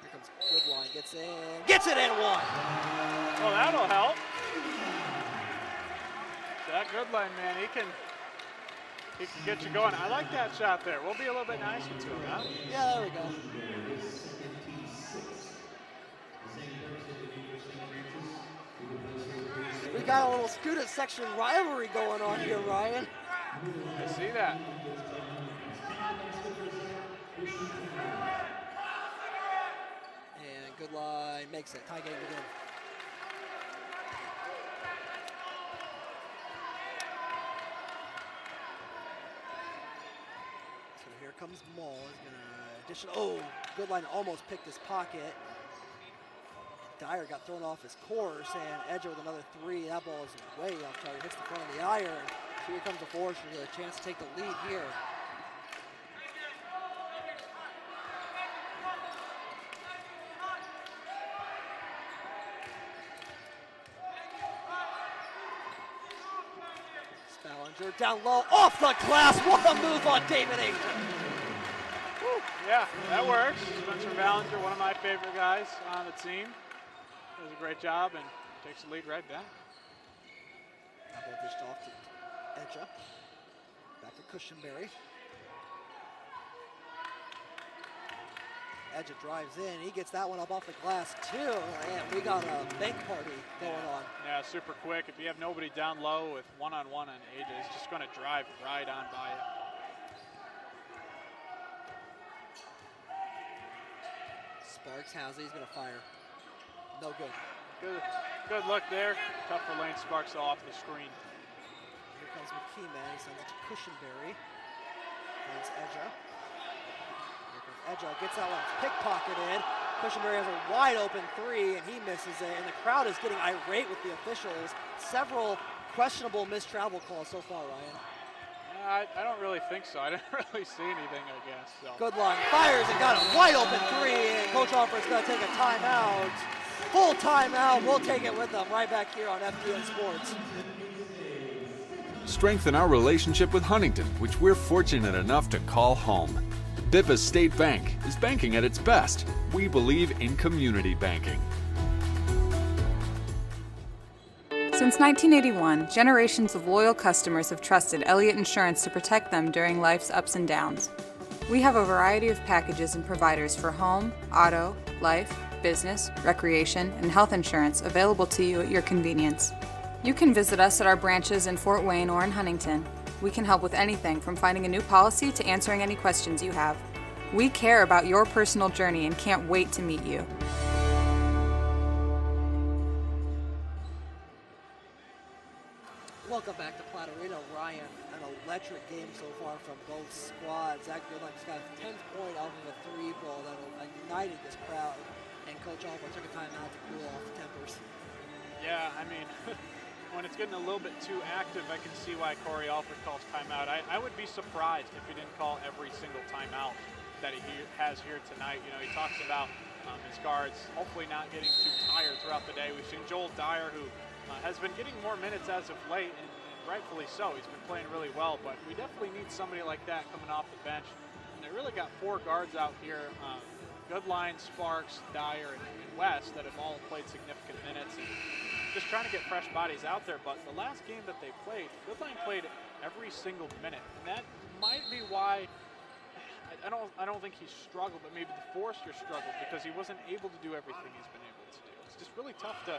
Here comes Goodline. Gets in. Gets it in 1. Well, that'll help. That Goodline, man, he can get you going. I like that shot there. We'll be a little bit nicer to him, huh? Yeah, there we go. We got a little student section rivalry going on here, Ryan. I see that. And Goodline makes it. Tie game again. So here comes Maul. He's gonna addition. Oh, Goodline almost picked his pocket. Dyer got thrown off his course, and Edger with another 3. That ball is way off target. Hits the front of the iron. So here comes the Forest with a chance to take the lead here. Ballinger down low, off the glass. What a move on David Angel. Yeah, that works. Spencer Ballinger, one of my favorite guys on the team, does a great job and takes the lead right back. That ball dished off to Edja. Back to Cushenberry. Edja drives in. He gets that one up off the glass too. And we got a bank party going on. Yeah, super quick. If you have nobody down low with one-on-one on Aja, he's just going to drive right on by it. Sparks has it. He's going to fire. No good. Good look there. Tough for Lane Sparks off the screen. Here comes McKeeman. He sends it to Cushenberry. Finds Edja. Here comes Edja. Gets that one pickpocketed. Cushenberry has a wide open 3, and he misses it. And the crowd is getting irate with the officials. Several questionable missed travel calls so far, Ryan. I don't really think so. I didn't really see anything, I guess. So. Goodline fires and got a wide open 3, and Coach Alfred's going to take a timeout. Full timeout. We'll take it with them right back here on FDN Sports. Strengthen our relationship with Huntington, which we're fortunate enough to call home. Bippa State Bank is banking at its best. We believe in community banking. Since 1981, generations of loyal customers have trusted Elliott Insurance to protect them during life's ups and downs. We have a variety of packages and providers for home, auto, life, business, recreation, and health insurance available to you at your convenience. You can visit us at our branches in Fort Wayne or in Huntington. We can help with anything from finding a new policy to answering any questions you have. We care about your personal journey and can't wait to meet you. Welcome back to Platte Arena, Ryan. An electric game so far from both squads. Zach Goodline's got a 10th point off of a 3 ball that ignited this crowd. And Coach Alford took a timeout to cool off the tempers. Yeah, I mean, when it's getting a little bit too active, I can see why Corey Alford calls timeout. I would be surprised if he didn't call every single timeout that he has here tonight. You know, he talks about his guards hopefully not getting too tired throughout the day. We've seen Joel Dyer, who has been getting more minutes as of late, and rightfully so. He's been playing really well, but we definitely need somebody like that coming off the bench. And they really got 4 guards out here. Goodline, Sparks, Dyer, and West that have all played significant minutes. And just trying to get fresh bodies out there, but the last game that they played, Goodline played every single minute. And that might be why I don't think he struggled, but maybe the Forster struggled because he wasn't able to do everything he's been able to do. It's just really tough to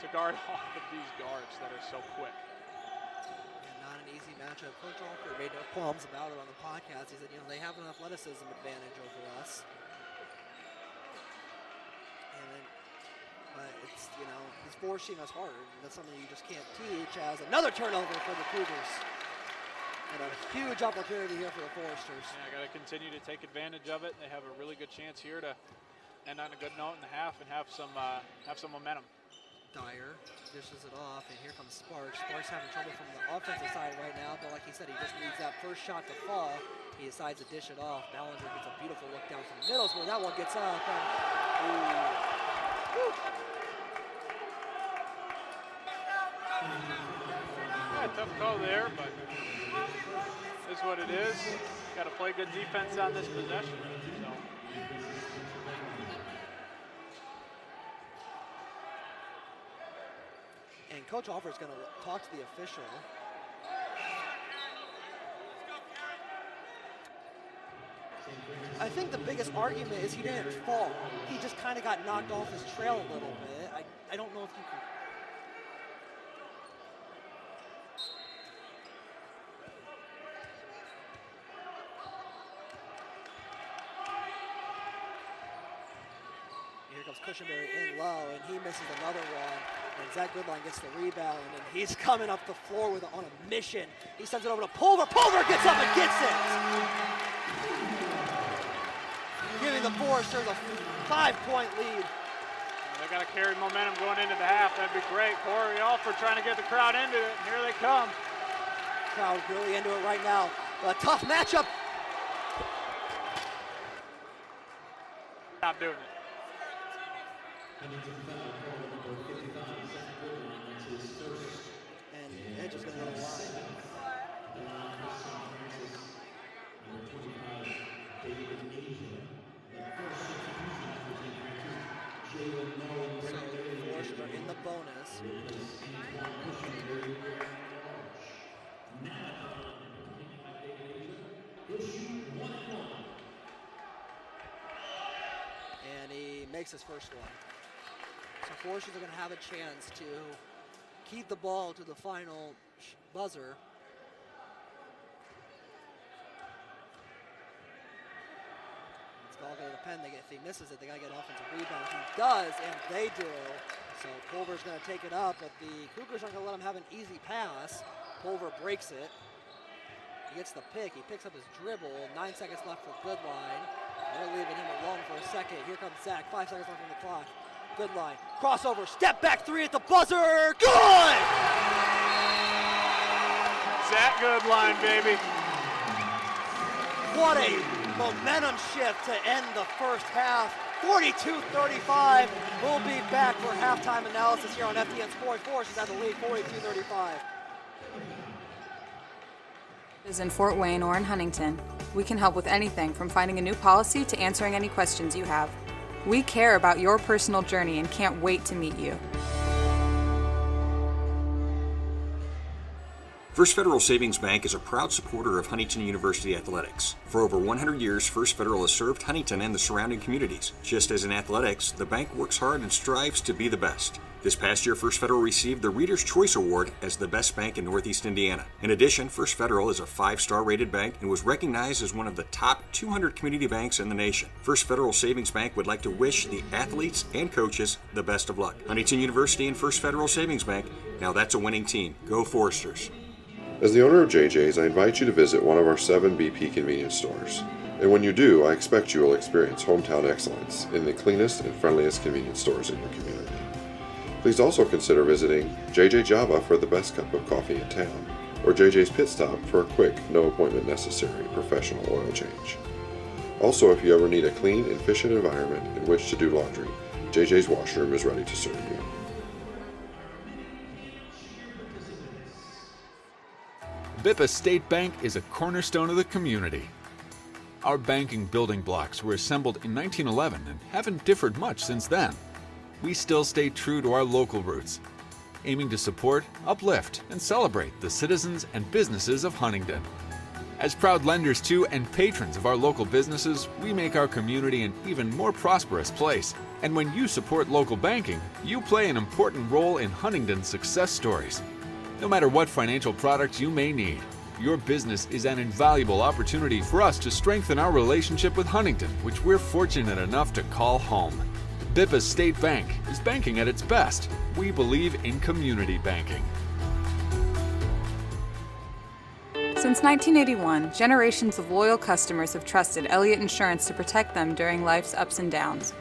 guard off of these guards that are so quick. And not an easy matchup. Coach Alford made no qualms about it on the podcast. He said, they have an athleticism advantage over us. And then, but it's, he's forcing us hard. And that's something you just can't teach. As another turnover for the Cougars. And a huge opportunity here for the Foresters. Yeah, got to continue to take advantage of it. They have a really good chance here to end on a good note in the half and have some momentum. Dyer dishes it off, and here comes Sparks. Sparks having trouble from the offensive side right now, but like he said, he just needs that first shot to fall. He decides to dish it off. Ballinger gets a beautiful look down from the middle, so that one gets up. Yeah, tough call there, but it's what it is. Got to play good defense on this possession. So. And Coach Alford's going to talk to the official. I think the biggest argument is he didn't fall. He just kind of got knocked off his trail a little bit. I don't know if you can. Here comes Cushenberry in low, and he misses another one. And Zach Goodline gets the rebound, and he's coming up the floor on a mission. He sends it over to Pulver. Pulver gets up and gets it! Giving the Foresters a 5-point lead. They got to carry momentum going into the half. That'd be great. Corey Alford trying to get the crowd into it. Here they come. Crowd really into it right now. A tough matchup. Stop doing it. And Edge is going to go wide. So the Foresters are in the bonus. And he makes his first one. So Foresters are going to have a chance to keep the ball to the final buzzer. It's all going to depend. If he misses it, they got to get offensive rebound. He does, and they do. So Pulver's going to take it up, but the Cougars aren't going to let him have an easy pass. Pulver breaks it. He gets the pick. He picks up his dribble. 9 seconds left for Goodline. They're leaving him alone for a second. Here comes Zach. 5 seconds left on the clock. Goodline. Crossover. Step back three at the buzzer. Good! Zach Goodline, baby. What a momentum shift to end the first half. 42-35. We'll be back for halftime analysis here on FTN Sports. Foresters at the lead, 42-35. Is in Fort Wayne or in Huntington. We can help with anything from finding a new policy to answering any questions you have. We care about your personal journey and can't wait to meet you. First Federal Savings Bank is a proud supporter of Huntington University athletics. For over 100 years, First Federal has served Huntington and the surrounding communities. Just as in athletics, the bank works hard and strives to be the best. This past year, First Federal received the Reader's Choice Award as the best bank in Northeast Indiana. In addition, First Federal is a 5-star rated bank and was recognized as one of the top 200 community banks in the nation. First Federal Savings Bank would like to wish the athletes and coaches the best of luck. Huntington University and First Federal Savings Bank, now that's a winning team. Go Foresters. As the owner of JJ's, I invite you to visit one of our 7 BP convenience stores. And when you do, I expect you will experience hometown excellence in the cleanest and friendliest convenience stores in your community. Please also consider visiting JJ Java for the best cup of coffee in town, or JJ's Pit Stop for a quick, no appointment necessary professional oil change. Also, if you ever need a clean and efficient environment in which to do laundry, JJ's washroom is ready to serve you. Bippa State Bank is a cornerstone of the community. Our banking building blocks were assembled in 1911 and haven't differed much since then. We still stay true to our local roots, aiming to support, uplift, and celebrate the citizens and businesses of Huntington. As proud lenders to and patrons of our local businesses, we make our community an even more prosperous place. And when you support local banking, you play an important role in Huntington's success stories. No matter what financial products you may need, your business is an invaluable opportunity for us to strengthen our relationship with Huntington, which we're fortunate enough to call home. Bippa State Bank is banking at its best. We believe in community banking. Since 1981, generations of loyal customers have trusted Elliott Insurance to protect them during life's ups and downs.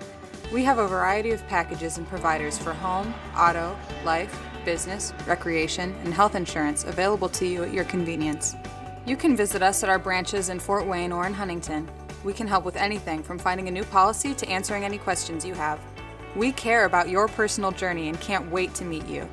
We have a variety of packages and providers for home, auto, life, business, recreation, and health insurance available to you at your convenience. You can visit us at our branches in Fort Wayne or in Huntington. We can help with anything from finding a new policy to answering any questions you have. We care about your personal journey and can't wait to meet you.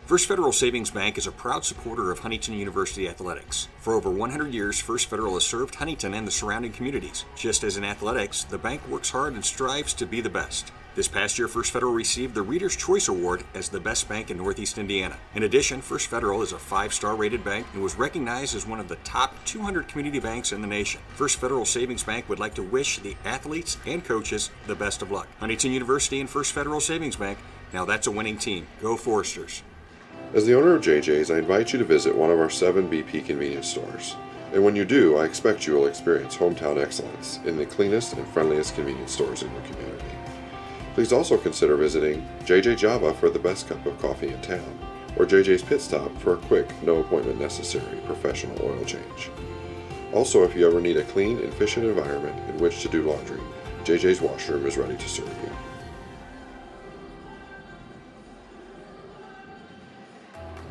First Federal Savings Bank is a proud supporter of Huntington University athletics. For over 100 years, First Federal has served Huntington and the surrounding communities. Just as in athletics, the bank works hard and strives to be the best. This past year, First Federal received the Reader's Choice Award as the best bank in Northeast Indiana. In addition, First Federal is a 5-star rated bank and was recognized as one of the top 200 community banks in the nation. First Federal Savings Bank would like to wish the athletes and coaches the best of luck. Huntington University and First Federal Savings Bank, now that's a winning team. Go Foresters. As the owner of JJ's, I invite you to visit one of our 7 BP convenience stores. And when you do, I expect you will experience hometown excellence in the cleanest and friendliest convenience stores in your community. Please also consider visiting JJ Java for the best cup of coffee in town, or JJ's Pit Stop for a quick, no appointment necessary professional oil change. Also, if you ever need a clean and efficient environment in which to do laundry, JJ's washroom is ready to serve you.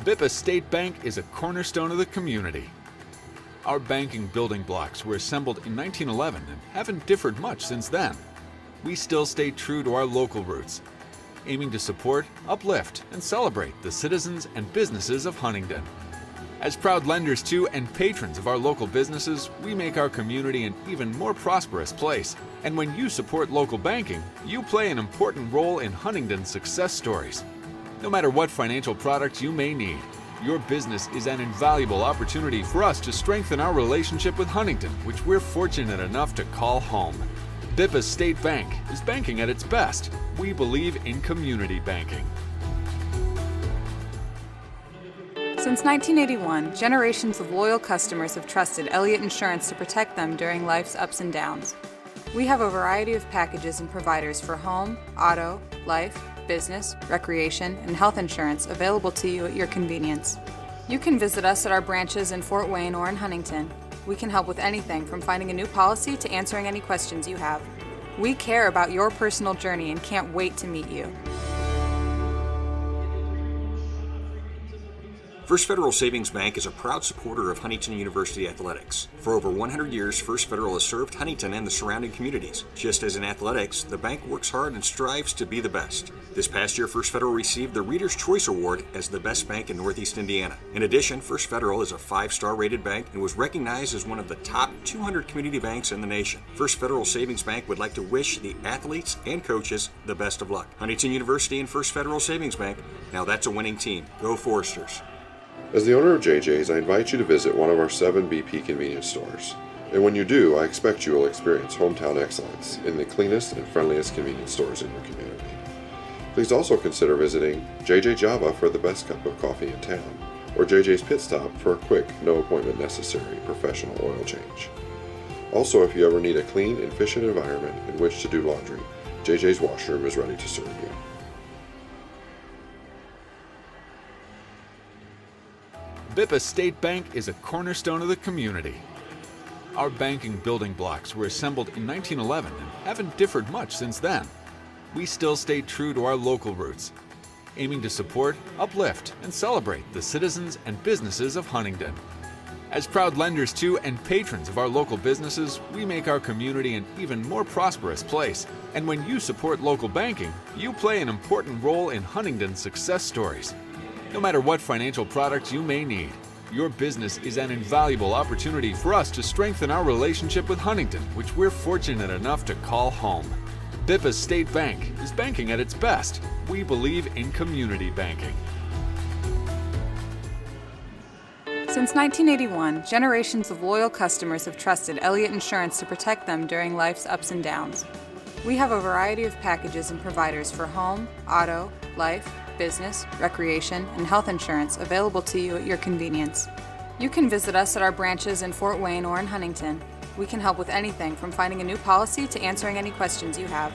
Bippa State Bank is a cornerstone of the community. Our banking building blocks were assembled in 1911 and haven't differed much since then. We still stay true to our local roots, aiming to support, uplift, and celebrate the citizens and businesses of Huntington. As proud lenders to and patrons of our local businesses, we make our community an even more prosperous place. And when you support local banking, you play an important role in Huntington's success stories. No matter what financial products you may need, your business is an invaluable opportunity for us to strengthen our relationship with Huntington, which we're fortunate enough to call home. Bippa State Bank is banking at its best. We believe in community banking. Since 1981, generations of loyal customers have trusted Elliott Insurance to protect them during life's ups and downs. We have a variety of packages and providers for home, auto, life, business, recreation, and health insurance available to you at your convenience. You can visit us at our branches in Fort Wayne or in Huntington. We can help with anything from finding a new policy to answering any questions you have. We care about your personal journey and can't wait to meet you. First Federal Savings Bank is a proud supporter of Huntington University athletics. For over 100 years, First Federal has served Huntington and the surrounding communities. Just as in athletics, the bank works hard and strives to be the best. This past year, First Federal received the Reader's Choice Award as the best bank in Northeast Indiana. In addition, First Federal is a 5-star rated bank and was recognized as one of the top 200 community banks in the nation. First Federal Savings Bank would like to wish the athletes and coaches the best of luck. Huntington University and First Federal Savings Bank, now that's a winning team. Go Foresters. As the owner of JJ's, I invite you to visit one of our 7 BP convenience stores. And when you do, I expect you will experience hometown excellence in the cleanest and friendliest convenience stores in your community. Please also consider visiting JJ Java for the best cup of coffee in town, or JJ's Pit Stop for a quick, no appointment necessary professional oil change. Also, if you ever need a clean and efficient environment in which to do laundry, JJ's washroom is ready to serve you. Bippa State Bank is a cornerstone of the community. Our banking building blocks were assembled in 1911 and haven't differed much since then. We still stay true to our local roots, aiming to support, uplift, and celebrate the citizens and businesses of Huntington. As proud lenders to and patrons of our local businesses, we make our community an even more prosperous place. And when you support local banking, you play an important role in Huntington's success stories. No matter what financial products you may need, your business is an invaluable opportunity for us to strengthen our relationship with Huntington, which we're fortunate enough to call home. Bippa State Bank is banking at its best. We believe in community banking. Since 1981, generations of loyal customers have trusted Elliott Insurance to protect them during life's ups and downs. We have a variety of packages and providers for home, auto, life, business, recreation, and health insurance available to you at your convenience. You can visit us at our branches in Fort Wayne or in Huntington. We can help with anything from finding a new policy to answering any questions you have.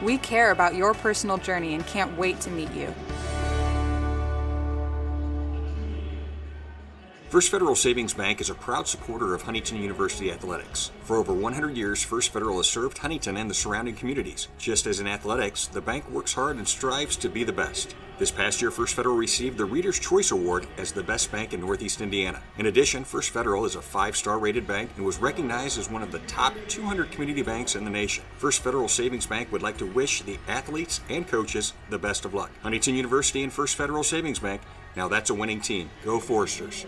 We care about your personal journey and can't wait to meet you. First Federal Savings Bank is a proud supporter of Huntington University athletics. For over 100 years, First Federal has served Huntington and the surrounding communities. Just as in athletics, the bank works hard and strives to be the best. This past year, First Federal received the Reader's Choice Award as the best bank in Northeast Indiana. In addition, First Federal is a 5-star rated bank and was recognized as one of the top 200 community banks in the nation. First Federal Savings Bank would like to wish the athletes and coaches the best of luck. Huntington University and First Federal Savings Bank, now that's a winning team. Go Foresters.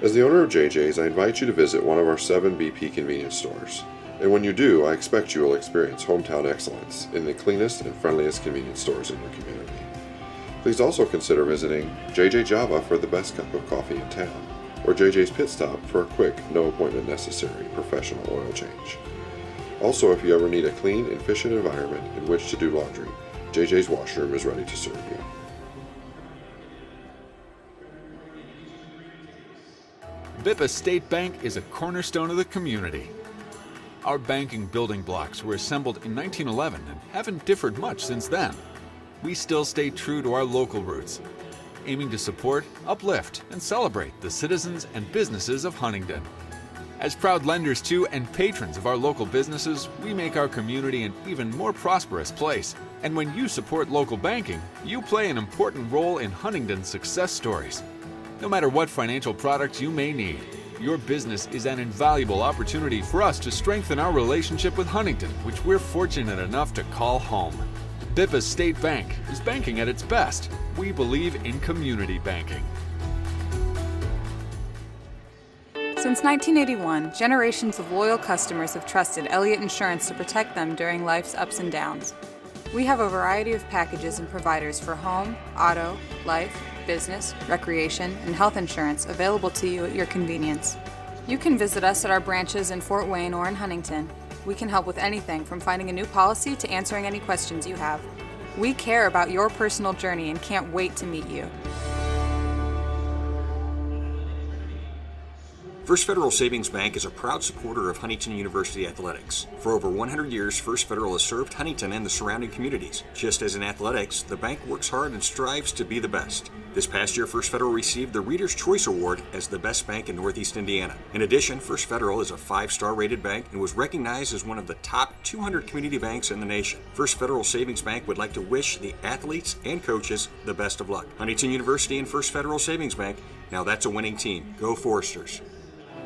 As the owner of JJ's, I invite you to visit one of our 7 BP convenience stores. And when you do, I expect you will experience hometown excellence in the cleanest and friendliest convenience stores in your community. Please also consider visiting JJ Java for the best cup of coffee in town, or JJ's Pit Stop for a quick, no appointment necessary professional oil change. Also, if you ever need a clean and efficient environment in which to do laundry, JJ's washroom is ready to serve you. Bippa State Bank is a cornerstone of the community. Our banking building blocks were assembled in 1911 and haven't differed much since then. We still stay true to our local roots, aiming to support, uplift, and celebrate the citizens and businesses of Huntington. As proud lenders to and patrons of our local businesses, we make our community an even more prosperous place. And when you support local banking, you play an important role in Huntington's success stories. No matter what financial products you may need, your business is an invaluable opportunity for us to strengthen our relationship with Huntington, which we're fortunate enough to call home. Bippa State Bank is banking at its best. We believe in community banking. Since 1981, generations of loyal customers have trusted Elliott Insurance to protect them during life's ups and downs. We have a variety of packages and providers for home, auto, life, business, recreation, and health insurance available to you at your convenience. You can visit us at our branches in Fort Wayne or in Huntington. We can help with anything from finding a new policy to answering any questions you have. We care about your personal journey and can't wait to meet you. First Federal Savings Bank is a proud supporter of Huntington University athletics. For over 100 years, First Federal has served Huntington and the surrounding communities. Just as in athletics, the bank works hard and strives to be the best. This past year, First Federal received the Reader's Choice Award as the best bank in Northeast Indiana. In addition, First Federal is a 5-star rated bank and was recognized as one of the top 200 community banks in the nation. First Federal Savings Bank would like to wish the athletes and coaches the best of luck. Huntington University and First Federal Savings Bank, now that's a winning team. Go Foresters.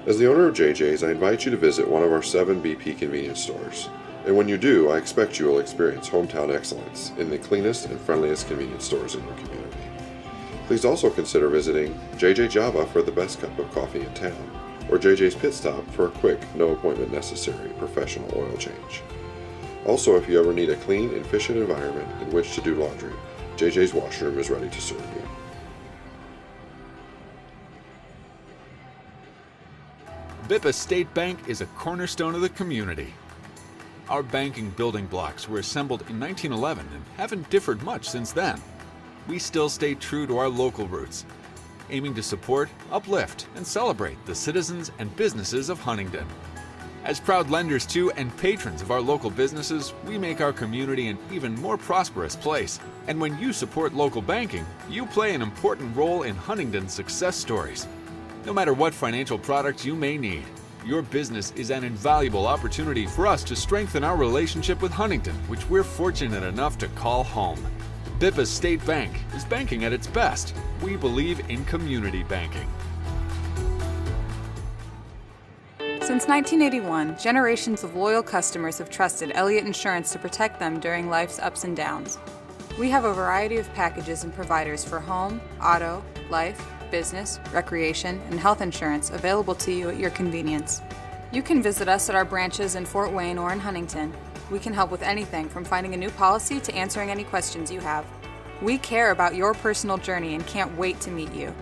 As the owner of JJ's, I invite you to visit one of our 7 BP convenience stores. And when you do, I expect you will experience hometown excellence in the cleanest and friendliest convenience stores in your community. Please also consider visiting JJ Java for the best cup of coffee in town, or JJ's Pit Stop for a quick, no appointment necessary professional oil change. Also, if you ever need a clean and efficient environment in which to do laundry, JJ's washroom is ready to serve you. Bippa State Bank is a cornerstone of the community. Our banking building blocks were assembled in 1911 and haven't differed much since then. We still stay true to our local roots, aiming to support, uplift, and celebrate the citizens and businesses of Huntington. As proud lenders to and patrons of our local businesses, we make our community an even more prosperous place. And when you support local banking, you play an important role in Huntington's success stories. No matter what financial products you may need, your business is an invaluable opportunity for us to strengthen our relationship with Huntington, which we're fortunate enough to call home. Bippa State Bank is banking at its best. We believe in community banking. Since 1981, generations of loyal customers have trusted Elliott Insurance to protect them during life's ups and downs. We have a variety of packages and providers for home, auto, life, business, recreation, and health insurance available to you at your convenience. You can visit us at our branches in Fort Wayne or in Huntington. We can help with anything from finding a new policy to answering any questions you have. We care about your personal journey and can't wait to meet you.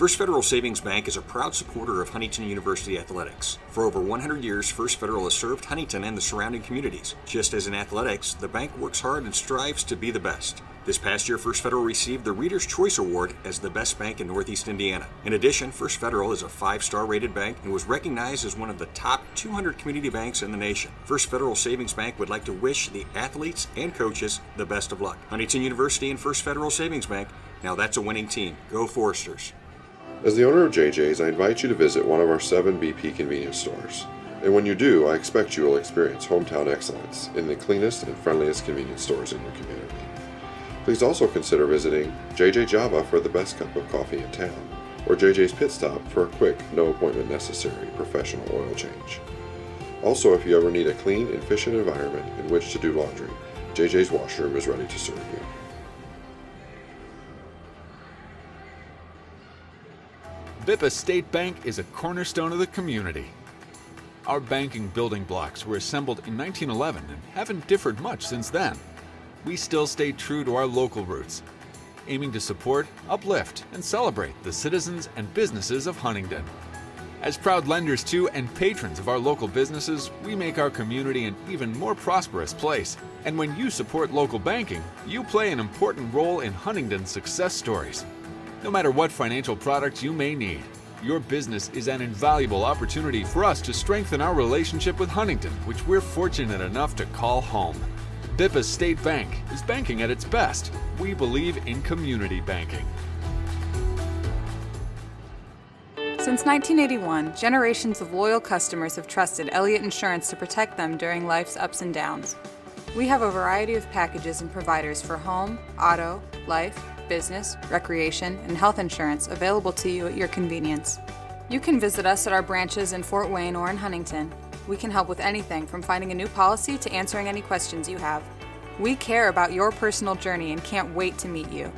First Federal Savings Bank is a proud supporter of Huntington University athletics. For over 100 years, First Federal has served Huntington and the surrounding communities. Just as in athletics, the bank works hard and strives to be the best. This past year, First Federal received the Reader's Choice Award as the best bank in Northeast Indiana. In addition, First Federal is a 5-star rated bank and was recognized as one of the top 200 community banks in the nation. First Federal Savings Bank would like to wish the athletes and coaches the best of luck. Huntington University and First Federal Savings Bank, now that's a winning team. Go Foresters. As the owner of JJ's, I invite you to visit one of our 7 BP convenience stores. And when you do, I expect you will experience hometown excellence in the cleanest and friendliest convenience stores in your community. Please also consider visiting JJ Java for the best cup of coffee in town, or JJ's Pit Stop for a quick, no appointment necessary professional oil change. Also, if you ever need a clean and efficient environment in which to do laundry, JJ's washroom is ready to serve you. Bippa State Bank is a cornerstone of the community. Our banking building blocks were assembled in 1911 and haven't differed much since then. We still stay true to our local roots, aiming to support, uplift, and celebrate the citizens and businesses of Huntington. As proud lenders to and patrons of our local businesses, we make our community an even more prosperous place. And when you support local banking, you play an important role in Huntington's success stories. No matter what financial product you may need, your business is an invaluable opportunity for us to strengthen our relationship with Huntington, which we're fortunate enough to call home. Bippa State Bank is banking at its best. We believe in community banking. Since 1981, generations of loyal customers have trusted Elliott Insurance to protect them during life's ups and downs. We have a variety of packages and providers for home, auto, life, business, recreation, and health insurance available to you at your convenience. You can visit us at our branches in Fort Wayne or in Huntington. We can help with anything from finding a new policy to answering any questions you have. We care about your personal journey and can't wait to meet you.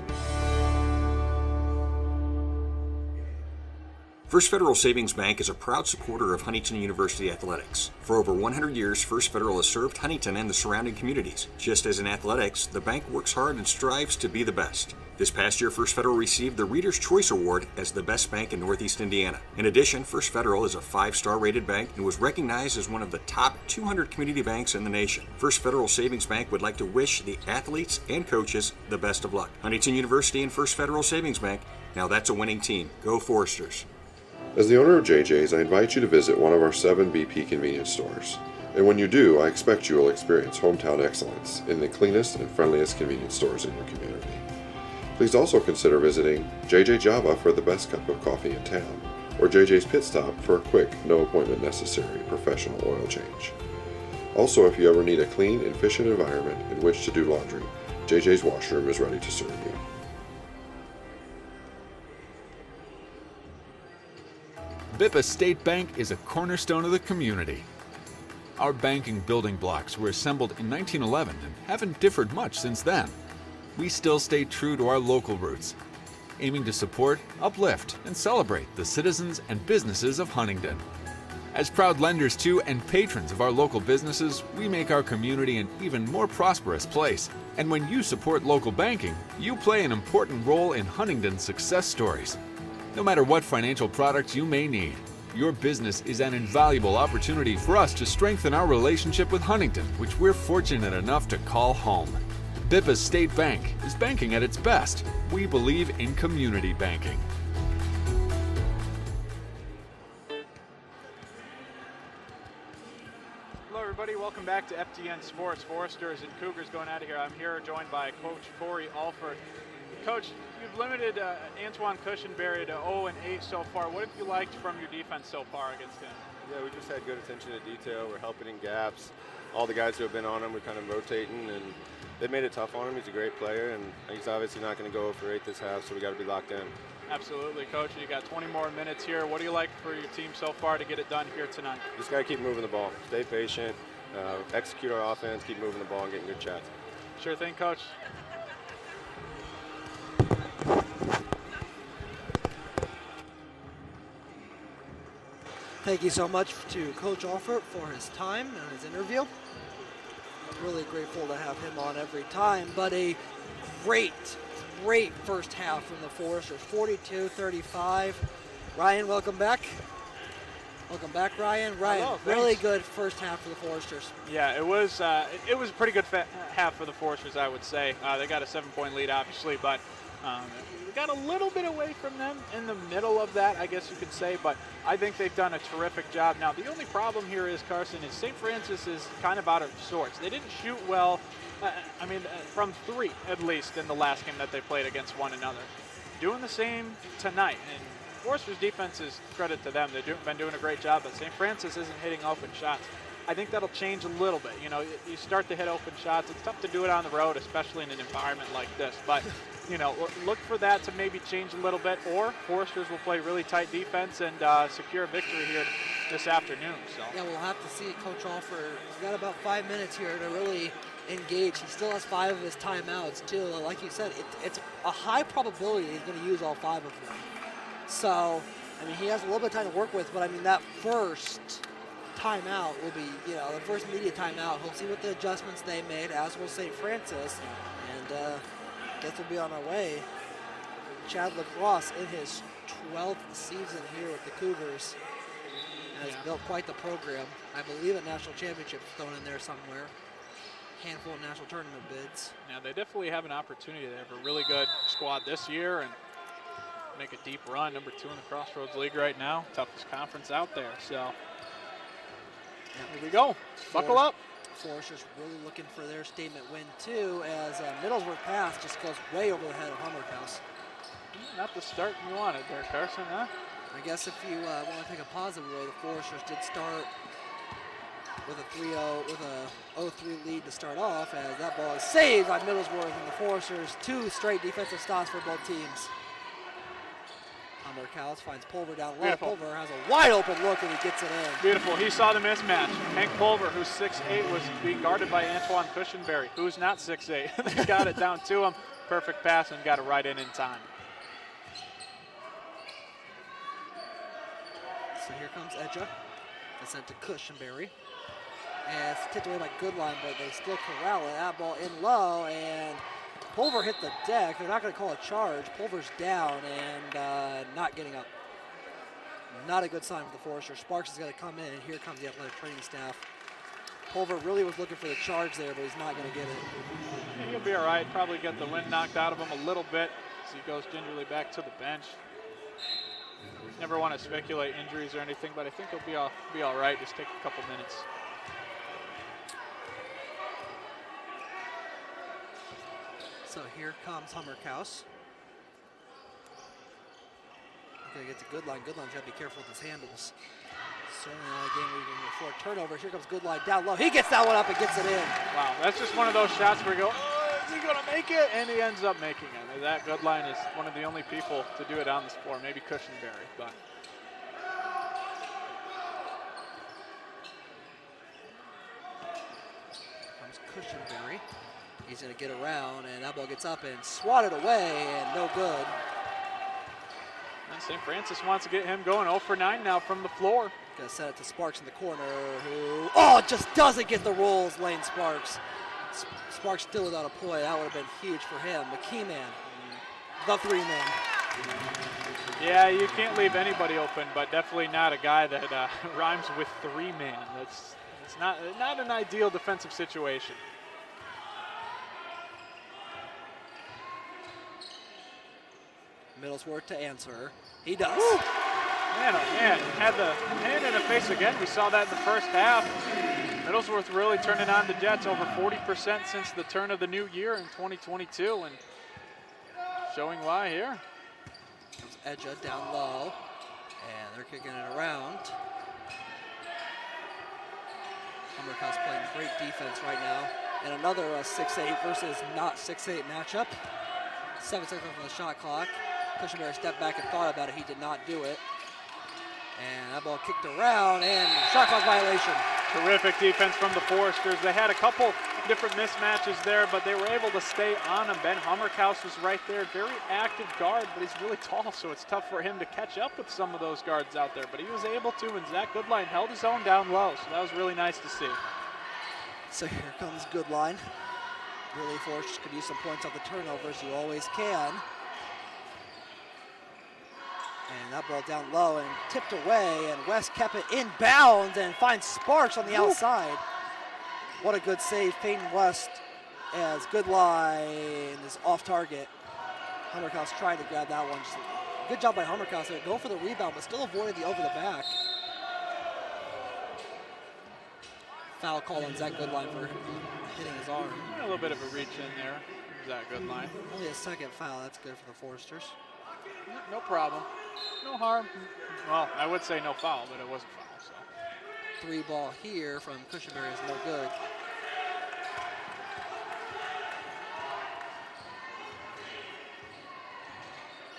First Federal Savings Bank is a proud supporter of Huntington University athletics. For over 100 years, First Federal has served Huntington and the surrounding communities. Just as in athletics, the bank works hard and strives to be the best. This past year, First Federal received the Reader's Choice Award as the best bank in Northeast Indiana. In addition, First Federal is a 5-star rated bank and was recognized as one of the top 200 community banks in the nation. First Federal Savings Bank would like to wish the athletes and coaches the best of luck. Huntington University and First Federal Savings Bank, now that's a winning team. Go Foresters. As the owner of JJ's, I invite you to visit one of our 7 BP convenience stores. And when you do, I expect you will experience hometown excellence in the cleanest and friendliest convenience stores in your community. Please also consider visiting JJ Java for the best cup of coffee in town, or JJ's Pit Stop for a quick, no appointment necessary professional oil change. Also, if you ever need a clean and efficient environment in which to do laundry, JJ's washroom is ready to serve you. Bippa State Bank is a cornerstone of the community. Our banking building blocks were assembled in 1911 and haven't differed much since then. We still stay true to our local roots, aiming to support, uplift, and celebrate the citizens and businesses of Huntington. As proud lenders to and patrons of our local businesses, we make our community an even more prosperous place. And when you support local banking, you play an important role in Huntington's success stories. No matter what financial product you may need, your business is an invaluable opportunity for us to strengthen our relationship with Huntington, which we're fortunate enough to call home. Bippa State Bank is banking at its best. We believe in community banking. Hello, everybody. Welcome back to FTN Sports. Foresters and Cougars going out of here. I'm here joined by Coach Corey Alford. Coach, you've limited Antoine Cushenberry to 0-8 so far. What have you liked from your defense so far against him? Yeah, we just had good attention to detail. We're helping in gaps. All the guys who have been on him, we're kind of rotating, and they made it tough on him. He's a great player, and he's obviously not going to go for 8 this half, so we got to be locked in. Absolutely, Coach. You got 20 more minutes here. What do you like for your team so far to get it done here tonight? Just got to keep moving the ball. Stay patient, execute our offense, keep moving the ball, and getting good shots. Sure thing, Coach. Thank you so much to Coach Alford for his time and his interview. Really grateful to have him on every time, but a great great first half from the Foresters, 42-35. Ryan, welcome back. Welcome back, Ryan. Ryan, Hello, really thanks. good first half for the Foresters. Yeah, it was a pretty good half for the Foresters, I would say. They got a 7-point lead, obviously, but we got a little bit away from them in the middle of that, I guess you could say, but I think they've done a terrific job. Now, the only problem here is, Carson, is St. Francis is kind of out of sorts. They didn't shoot well, from 3 at least in the last game that they played against one another. Doing the same tonight, and Foresters' defense is credit to them. They've been doing a great job, but St. Francis isn't hitting open shots. I think that'll change a little bit. You know, you start to hit open shots. It's tough to do it on the road, especially in an environment like this. But, you know, look for that to maybe change a little bit, or Foresters will play really tight defense and secure a victory here this afternoon. So Yeah, we'll have to see Coach Alford. He's got about 5 minutes here to really engage. He still has 5 of his timeouts, too. Like you said, it's a high probability he's going to use all 5 of them. So, I mean, he has a little bit of time to work with, but I mean, that first timeout will be, you know, the first media timeout. We'll see what the adjustments they made, as will St. Francis, and guess we'll be on our way. Chad Lacrosse in his 12th season here with the Cougars has built quite the program. I believe a national championship thrown in there somewhere. Handful of national tournament bids. yeah, they definitely have an opportunity. They have a really good squad this year and make a deep run. Number 2 in the Crossroads League right now. Toughest conference out there. So here we go. Buckle up. Foresters really looking for their statement win too, as Middlesworth pass just goes way over the head of Humboldt House. Not the start you wanted there, Carson, huh? I guess if you want to take a positive way, the Foresters did start with a 3-0, with a 0-3 lead to start off, as that ball is saved by Middlesworth, and the Foresters 2 straight defensive stops for both teams. Humboldt House finds Pulver down low. Beautiful. Pulver has a wide open look and he gets it in. Beautiful. He saw the mismatch. Hank Pulver, who's 6'8", was being guarded by Antoine Cushenberry, who's not 6'8". They got it down to him. Perfect pass and got it right in time. So here comes Edja. It's sent to Cushenberry. And it's tipped away by Goodline, but they still corral it. That ball in low, and Pulver hit the deck. They're not going to call a charge. Pulver's down and not getting up. Not a good sign for the Foresters. Sparks is going to come in, and here comes the athletic training staff. Pulver really was looking for the charge there, but he's not going to get it. Yeah, he'll be all right. Probably get the wind knocked out of him a little bit as he goes gingerly back to the bench. Never want to speculate injuries or anything, but I think he'll be all right. Just take a couple minutes. So here comes Hummerkaus. Gonna get to Goodline. Goodline's gotta be careful with his handles. Certainly not a game where you can afford turnovers. Here comes Goodline down low. He gets that one up and gets it in. Wow, that's just one of those shots where you go, oh, is he gonna make it? And he ends up making it. That Goodline is one of the only people to do it on this floor. Maybe Cushenberry, but. Comes Cushenberry. He's going to get around, and that ball gets up and swatted away, and no good. And St. Francis wants to get him going 0 for 9 now from the floor. Going to set it to Sparks in the corner, who, just doesn't get the rolls, Lane Sparks. Sparks still without a point. That would have been huge for him. The key man, the 3-man. Yeah, you can't leave anybody open, but definitely not a guy that rhymes with 3-man. It's not an ideal defensive situation. Middlesworth to answer. He does. Woo. Man, oh man, had the hand in the face again. We saw that in the first half. Middlesworth really turning on the Jets, over 40% since the turn of the new year in 2022, and showing why here. Comes Edja down low, and they're kicking it around. Hummerkaus playing great defense right now. And another 6'8" versus not 6'8" matchup. 7 seconds on the shot clock. Cushenberry stepped back and thought about it. He did not do it. And that ball kicked around, and shot clock violation. Terrific defense from the Foresters. They had a couple different mismatches there, but they were able to stay on him. Ben Hummerkaus was right there. Very active guard, but he's really tall, so it's tough for him to catch up with some of those guards out there. But he was able to, and Zach Goodline held his own down low, so that was really nice to see. So here comes Goodline. Really Force could use some points off the turnovers. You always can. And that ball down low and tipped away, and West kept it inbounds and finds Sparks on the outside. What a good save, Peyton West, as Goodline is off target. Hummerkaus tried to grab that one. Just good job by Hummerkaus there. Go for the rebound, but still avoided the over the back. Foul call on Zach Goodline for hitting his arm. A little bit of a reach in there. Zach Goodline. Only a second foul. That's good for the Foresters. No problem. No harm. Well, I would say no foul, but it was a foul. So. 3 ball here from Cushenberry is no good.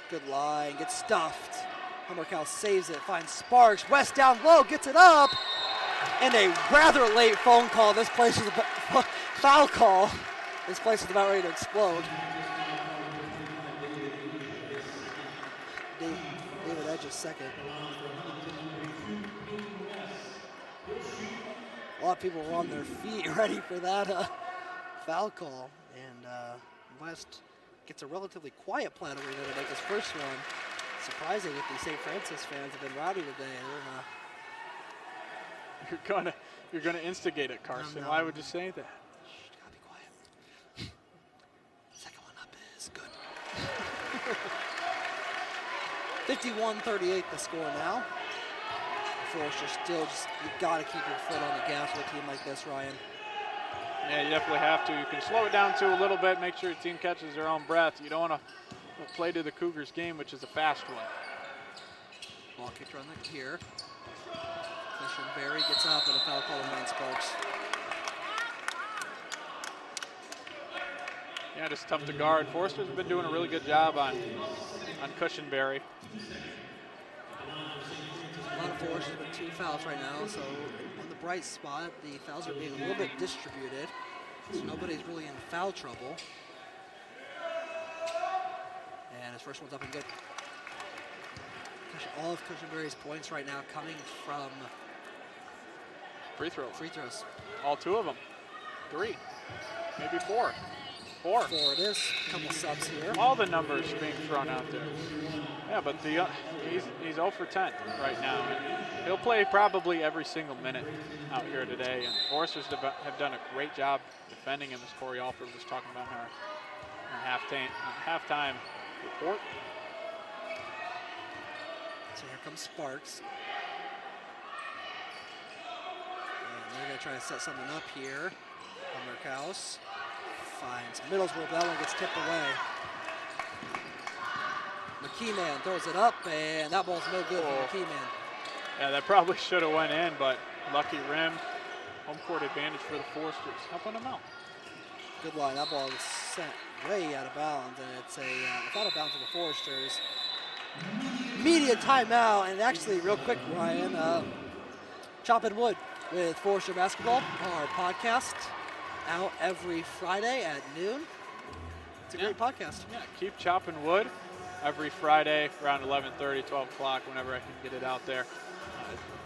Good line, gets stuffed. Hummerkaus saves it, finds Sparks. West down low, gets it up. And a rather late phone call. This place is foul call. This place is about ready to explode. David Edge's second. A lot of people were on their feet ready for that foul call. And West gets a relatively quiet plan arena to make his first one. Surprising if the St. Francis fans have been rowdy today. You're gonna instigate it, Carson. No. Why would you say that? Shh, gotta be quiet. Second one up is good. 51-38 the score now. Foresters still just, you gotta keep your foot on the gas with a team like this, Ryan. Yeah, you definitely have to. You can slow it down to a little bit, make sure your team catches their own breath. You don't want to play to the Cougars game, which is a fast one. Ball kicked around the here. Barry gets up and a foul call on Ryan Sparks. Yeah, just tough to guard. Foresters have been doing a really good job on Cushenberry. A lot of Foresters with 2 fouls right now, so on the bright spot, the fouls are being a little bit distributed, so nobody's really in foul trouble. And his first one's up and good. All of Cushenberry's points right now coming from Free throws. free throws. All 2 of them. 3, maybe 4. 4. 4 it is. A couple subs here. All the numbers being thrown out there. Yeah, but he's 0 for 10 right now. And he'll play probably every single minute out here today. And Foresters have done a great job defending him, as Corey Alford was talking about in our halftime report. So here comes Sparks. And they're going to try to set something up here. Hummerkaus finds Middlesbrough. That one gets tipped away. McKeeman throws it up, and that ball's no good for McKeeman. Yeah, that probably should have went in, but lucky rim. Home court advantage for the Foresters. Helping them out. Good line. That ball is sent way out of bounds, and it's out of bounds for the Foresters. Media timeout, and actually, real quick, Ryan, Choppin' Wood with Forester Basketball, our podcast, out every Friday at noon. It's a great podcast. Yeah, keep chopping wood every Friday around 11:30, 12 o'clock, whenever I can get it out there.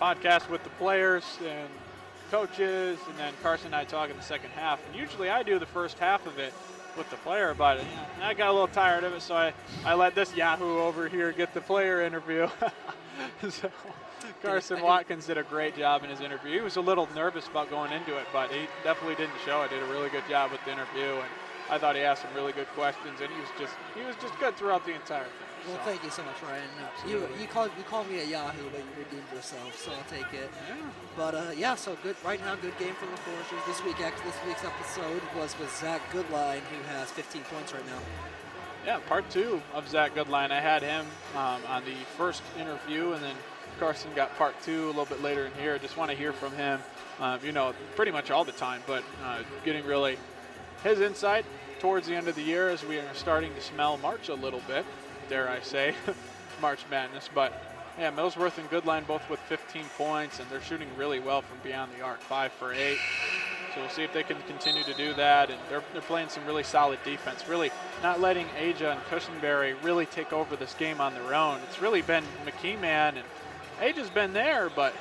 Podcast with the players and coaches, and then Carson and I talk in the second half. And usually I do the first half of it with the player, but I got a little tired of it, so I let this Yahoo over here get the player interview. So Carson Watkins did a great job in his interview. He was a little nervous about going into it, but he definitely didn't show it. Did a really good job with the interview, and I thought he asked some really good questions, and he was just good throughout the entire thing. Well, thank you so much, Ryan. You called me a Yahoo, but you redeemed yourself, so I'll take it. Yeah. But yeah, so good right now. Good game for the Foresters this week. Actually, this week's episode was with Zach Goodline, who has 15 points right now. Yeah, part 2 of Zach Goodline. I had him on the first interview, and then Carson got part 2 a little bit later in here. Just want to hear from him, pretty much all the time, but getting really his insight towards the end of the year as we are starting to smell March a little bit, dare I say, March Madness. But yeah, Millsworth and Goodline both with 15 points, and they're shooting really well from beyond the arc, 5 for 8. So we'll see if they can continue to do that, and they're playing some really solid defense, really not letting Aja and Cushenberry really take over this game on their own. It's really been McKeeman, and Aja's been there, but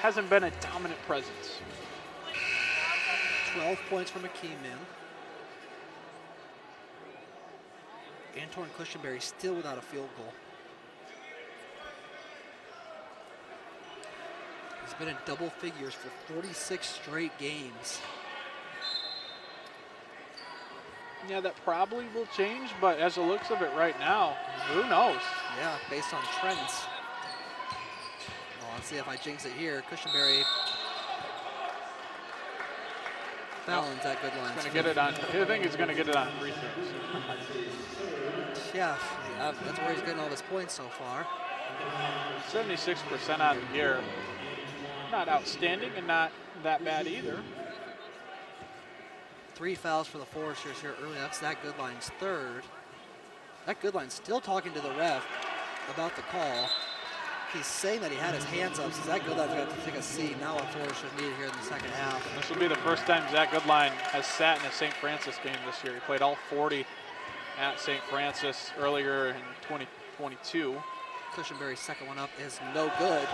hasn't been a dominant presence. 12 points for McKeeman. Antoine Cushenberry still without a field goal. He's been in double figures for 46 straight games. Yeah, that probably will change, but as it looks of it right now, who knows? Yeah, based on trends. Well, let's see if I jinx it here. Cushenberry Fallon's that good line. Going to get it on. I think he's going to get it on free throws. Yeah, that's where he's getting all his points so far. 76% on the year. Not outstanding and not that bad either. 3 fouls for the Foresters here early. That's that Goodline's third. That Goodline's still talking to the ref about the call. He's saying that he had his hands up, so Zach Goodline's going to have to take a seat. Now what Foresters need here in the second half. This will be the first time Zach Goodline has sat in a St. Francis game this year. He played all 40 at St. Francis earlier in 2022. Cushenberry's second one up is no good.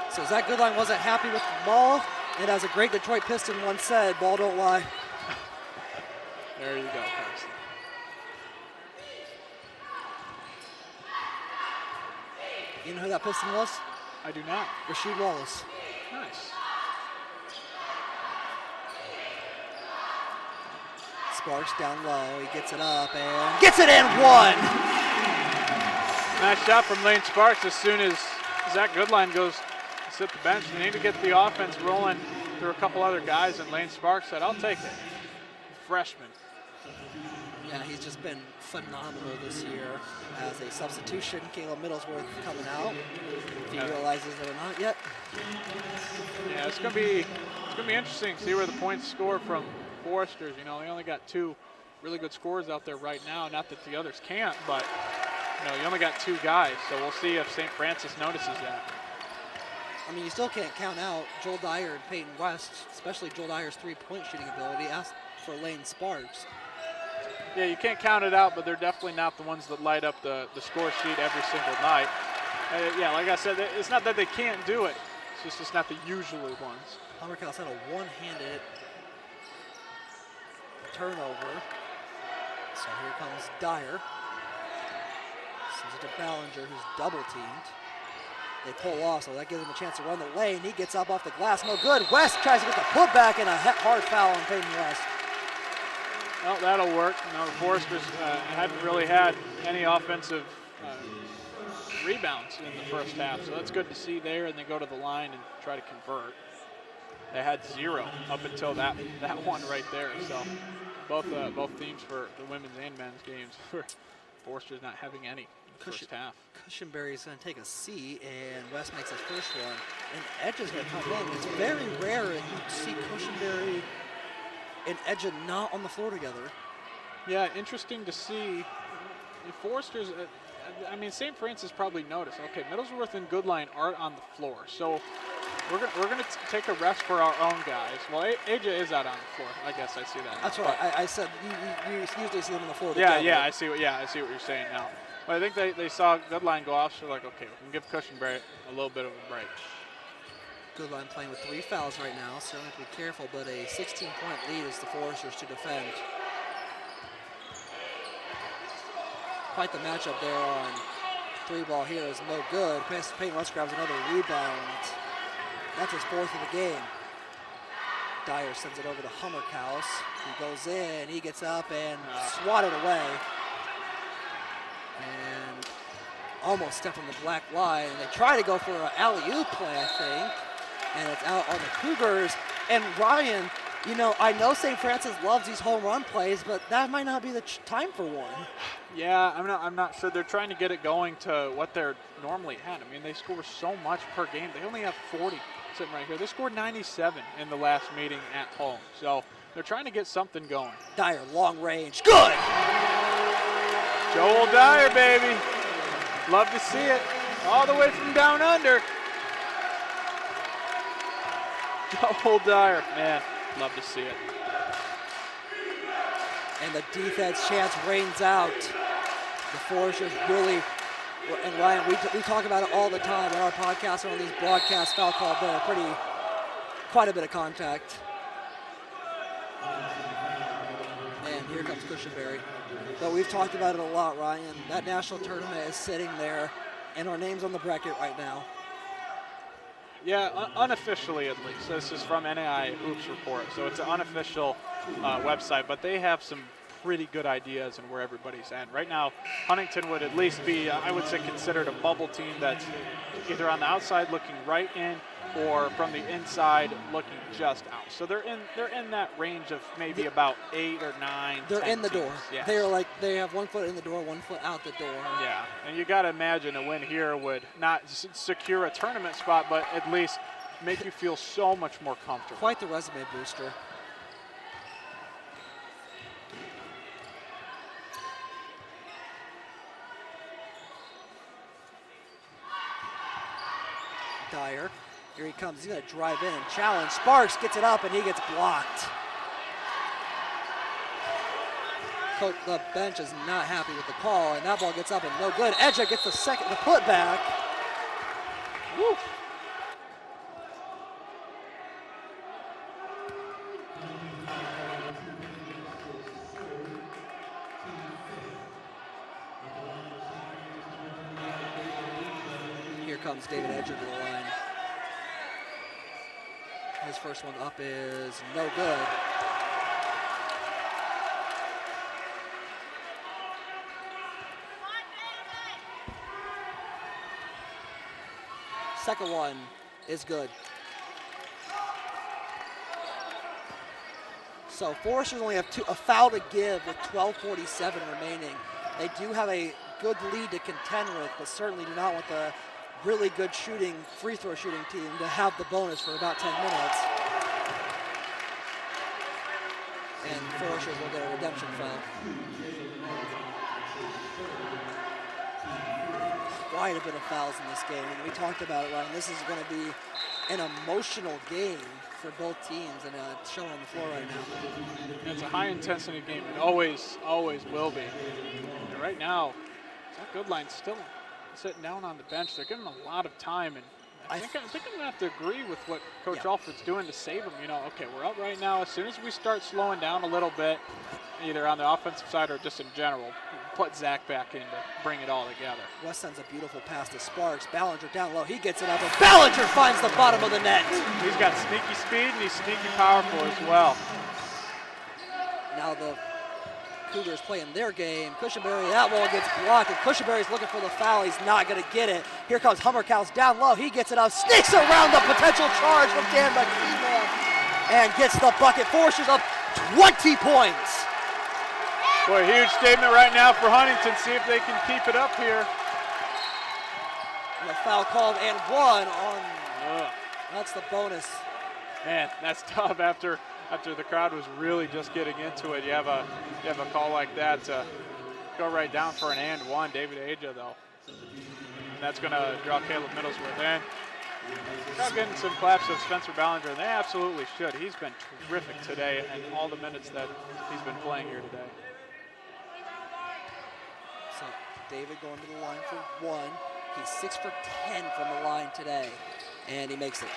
So Zach Goodline wasn't happy with the ball, and as a great Detroit Piston once said, ball don't lie. There you go, Carson. You know who that Piston was? I do not. Rasheed Wallace. Nice. Sparks down low, he gets it up and gets it in one! Nice shot from Lane Sparks as soon as Zach Goodline goes to sit the bench. They need to get the offense rolling through a couple other guys, and Lane Sparks said, I'll take it. Freshman. Yeah, he's just been phenomenal this year as a substitution. Caleb Middlesworth coming out. If he realizes it or not yet. Yeah, it's gonna be interesting to see where the points score from Foresters. You know, they only got 2 really good scorers out there right now. Not that the others can't, but you know, you only got 2 guys. So we'll see if St. Francis notices that. I mean, you still can't count out Joel Dyer and Peyton West, especially Joel Dyer's 3-point shooting ability. Ask for Lane Sparks. Yeah, you can't count it out, but they're definitely not the ones that light up the score sheet every single night. Yeah, like I said, it's not that they can't do it. It's just not the usual ones. Hummerhouse had a one-handed turnover. So here comes Dyer. Sends it to Ballinger, who's double-teamed. They pull off, so that gives him a chance to run the lane. He gets up off the glass, no good. West tries to get the putback and a hard foul on Peyton West. Well, that'll work. You know, the Foresters hadn't really had any offensive rebounds in the first half, so that's good to see there, and they go to the line and try to convert. They had 0 up until that one right there, so both teams for the women's and men's games for Foresters not having any in the first half. Cushenberry's going to take a seat, and West makes his first one, and Edge is going to come in. It's very rare that you see Cushenberry and Edge not on the floor together. Yeah, interesting to see. The Foresters, I mean, St. Francis probably noticed, okay, Middlesworth and Goodline aren't on the floor, so we're going to take a rest for our own guys. Well, AJ is out on the floor. I guess I see that. That's right. I said you usually see them on the floor yeah, together. Yeah, I see what you're saying now. But I think they saw Goodline go off, so they're like, okay, we can give Cushenberry a little bit of a break. Goodline playing with 3 fouls right now, so we have to be careful, but a 16-point lead is the Foresters to defend. Quite the matchup there on 3-ball here is no good. Peyton West grabs another rebound. That's his 4th of the game. Dyer sends it over to Hummerhouse. He goes in, he gets up and swatted away. And almost stepped on the black line. And they try to go for an alley-oop play, I think. And it's out on the Cougars. And Ryan, you know, I know St. Francis loves these home run plays, but that might not be the time for one. Yeah, I'm not sure. They're trying to get it going to what they're normally at. I mean, they score so much per game. They only have 40 sitting right here. They scored 97 in the last meeting at home. So they're trying to get something going. Dyer, long range. Good! Joel Dyer, baby. Love to see it. All the way from down under. Joel Dyer, man, love to see it. And the defense chance rains out. The Foresters really, and Ryan, we talk about it all the time on our podcast and on these broadcasts. Foul call there, quite a bit of contact. And here comes Cushenberry. But we've talked about it a lot, Ryan. That national tournament is sitting there, and our name's on the bracket right now. Yeah, unofficially at least. This is from NAI Hoops Report, so it's an unofficial website, but they have some pretty good ideas on where everybody's at. Right now, Huntington would at least be, I would say, considered a bubble team that's either on the outside looking right in or from the inside looking just out. So they're in that range of maybe about 8 or 9. They're 10 in the teams. door. Yes. They have 1 foot in the door, 1 foot out the door. Yeah, and you got to imagine a win here would not secure a tournament spot, but at least make you feel so much more comfortable. Quite the resume booster. Dyer. Here he comes. He's going to drive in and challenge. Sparks gets it up, and he gets blocked. The bench is not happy with the call, and that ball gets up and no good. Edja gets the putback. Woo. Here comes David Edger to the line. His first one up is no good. Second one is good. So Foresters only have a foul to give with 12:47 remaining. They do have a good lead to contend with, but certainly do not want the really good free throw shooting team to have the bonus for about 10 minutes. And Foresters will get a redemption foul. Quite a bit of fouls in this game, and we talked about it, Ryan. This is going to be an emotional game for both teams, and it's showing on the floor right now. It's a high-intensity game. It always will be. And right now, Zach Goodline's still sitting down on the bench. They're giving him a lot of time, and I think I'm going to have to agree with what Coach Alford's doing to save him. You know, okay, we're up right now. As soon as we start slowing down a little bit, either on the offensive side or just in general, put Zach back in to bring it all together. West sends a beautiful pass to Sparks. Ballinger down low. He gets it up, and Ballinger finds the bottom of the net. He's got sneaky speed, and he's sneaky powerful as well. Now the Cougars playing their game. Cushenberry, that ball gets blocked, and Cushenberry's looking for the foul. He's not going to get it. Here comes Hummerkaus down low. He gets it up, sneaks around the potential charge from Dan McKeeman, and gets the bucket. Foresters up 20 points. Boy, huge statement right now for Huntington. See if they can keep it up here. And a foul called and one on. That's the bonus. Man, that's tough after the crowd was really just getting into it. You have a call like that to go right down for an and one. David Aja though, and that's going to draw Caleb Middlesworth in. Getting some claps of Spencer Ballinger, and they absolutely should. He's been terrific today, and all the minutes that he's been playing here today. So David going to the line for one. He's 6 for 10 from the line today, and he makes it.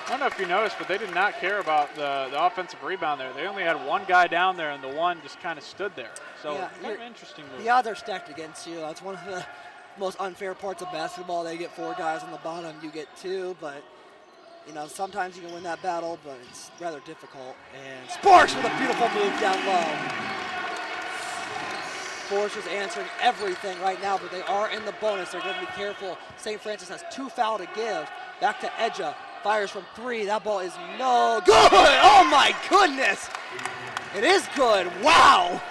I don't know if you noticed, but they did not care about the offensive rebound there. They only had one guy down there, and the one just kind of stood there. So kind of interesting move. The odds are stacked against you. That's one of the most unfair parts of basketball. They get 4 guys on the bottom, you get 2, but you know, sometimes you can win that battle, but it's rather difficult. And Sparks with a beautiful move down low. Foresters answering everything right now, but they are in the bonus. They're going to be careful. St. Francis has 2 foul to give. Back to Edja. Fires from 3. That ball is no good. Oh my goodness. It is good. Wow.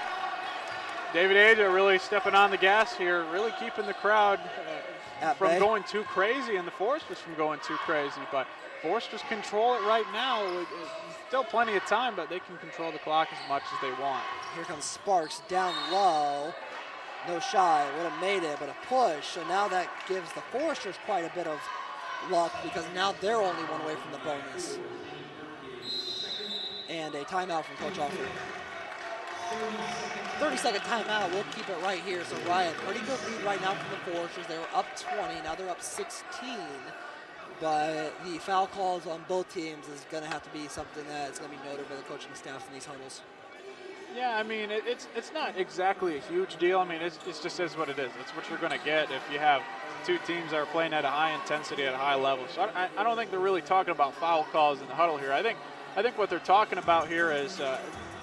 David Aja really stepping on the gas here, really keeping the crowd from going too crazy and the Foresters from going too crazy. But Foresters control it right now. Still plenty of time, but they can control the clock as much as they want. Here comes Sparks down low. No shy, would have made it, but a push. So now that gives the Foresters quite a bit of luck because now they're only 1 away from the bonus. And a timeout from Coach Alford. 30-second timeout. We'll keep it right here. So Ryan, pretty good lead right now from the Foresters. They were up 20. Now they're up 16. But the foul calls on both teams is going to have to be something that's going to be noted by the coaching staff in these huddles. Yeah, I mean, it's not exactly a huge deal. I mean, it's just is what it is. It's what you're going to get if you have two teams that are playing at a high intensity, at a high level. So I don't think they're really talking about foul calls in the huddle here. I think what they're talking about here is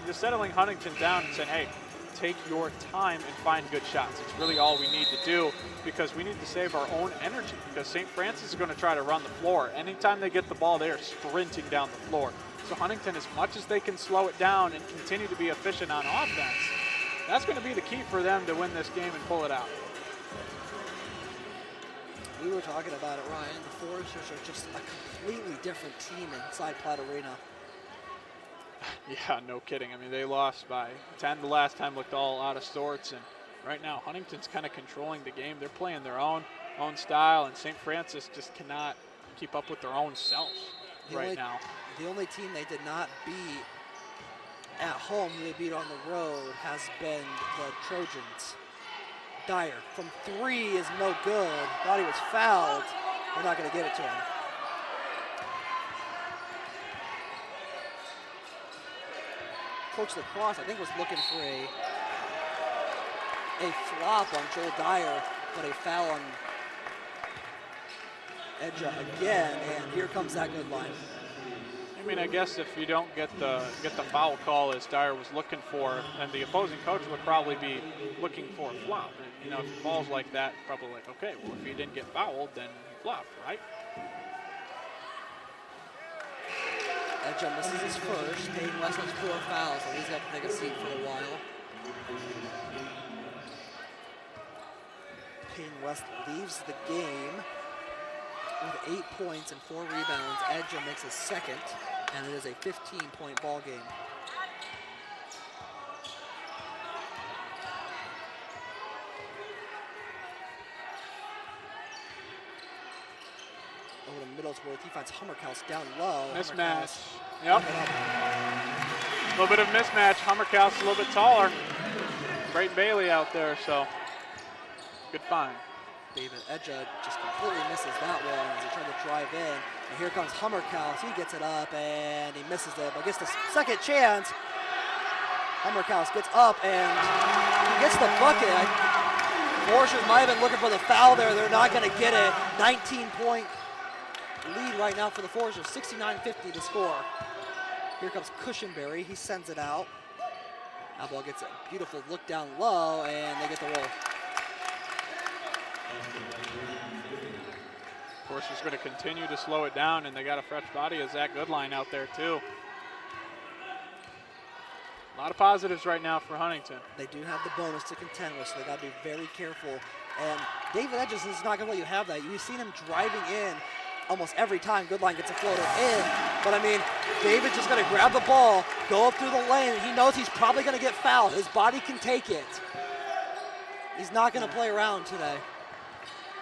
just settling Huntington down and saying, hey, take your time and find good shots. It's really all we need to do, because we need to save our own energy, because St. Francis is going to try to run the floor. Anytime they get the ball, they are sprinting down the floor. So Huntington, as much as they can slow it down and continue to be efficient on offense, that's going to be the key for them to win this game and pull it out. We were talking about it, Ryan. The Foresters are just a completely different team inside Platt Arena. Yeah, no kidding. I mean, they lost by 10 the last time, looked all out of sorts, and right now Huntington's kind of controlling the game. They're playing their own style, and St. Francis just cannot keep up with their own self now. The only team they did not beat at home, who they beat on the road, has been the Trojans. Dyer from 3 is no good. Thought he was fouled. They're not going to get it to him. Coach Lacrosse, I think, was looking for a flop on Joel Dyer, but a foul on Edja again, and here comes that good line. I mean, I guess if you don't get the foul call as Dyer was looking for, then the opposing coach would probably be looking for a flop. And, you know, if it falls like that, probably like, okay, well, if he didn't get fouled, then he flopped, right? Edja misses his first. Peyton West has 4 fouls, so he's got to take a seat for a while. Peyton West leaves the game with 8 points and 4 rebounds. Edja makes his second, and it is a 15-point ball game. Over to Middlesworth, he finds Hummerkaus down low. Mismatch. Yep. A little bit of mismatch. Hummerkaus a little bit taller. Great Bailey out there, so good find. David Edja just completely misses that one as he tried to drive in. And here comes Hummerkaus. He gets it up and he misses it, but gets the second chance. Hummerkaus gets up and he gets the bucket. Foresters might have been looking for the foul there. They're not going to get it. 19-point lead right now for the Foresters. 69-50 to score. Here comes Cushenberry. He sends it out. That ball gets a beautiful look down low, and they get the roll. Foresters going to continue to slow it down, and they got a fresh body as Zach Goodline out there too. A lot of positives right now for Huntington. They do have the bonus to contend with, so they got to be very careful. And David Edges is not going to let you have that. You've seen him driving in almost every time Goodline gets a floater in. But I mean, David's just going to grab the ball, go up through the lane. He knows he's probably going to get fouled. His body can take it. He's not going to play around today.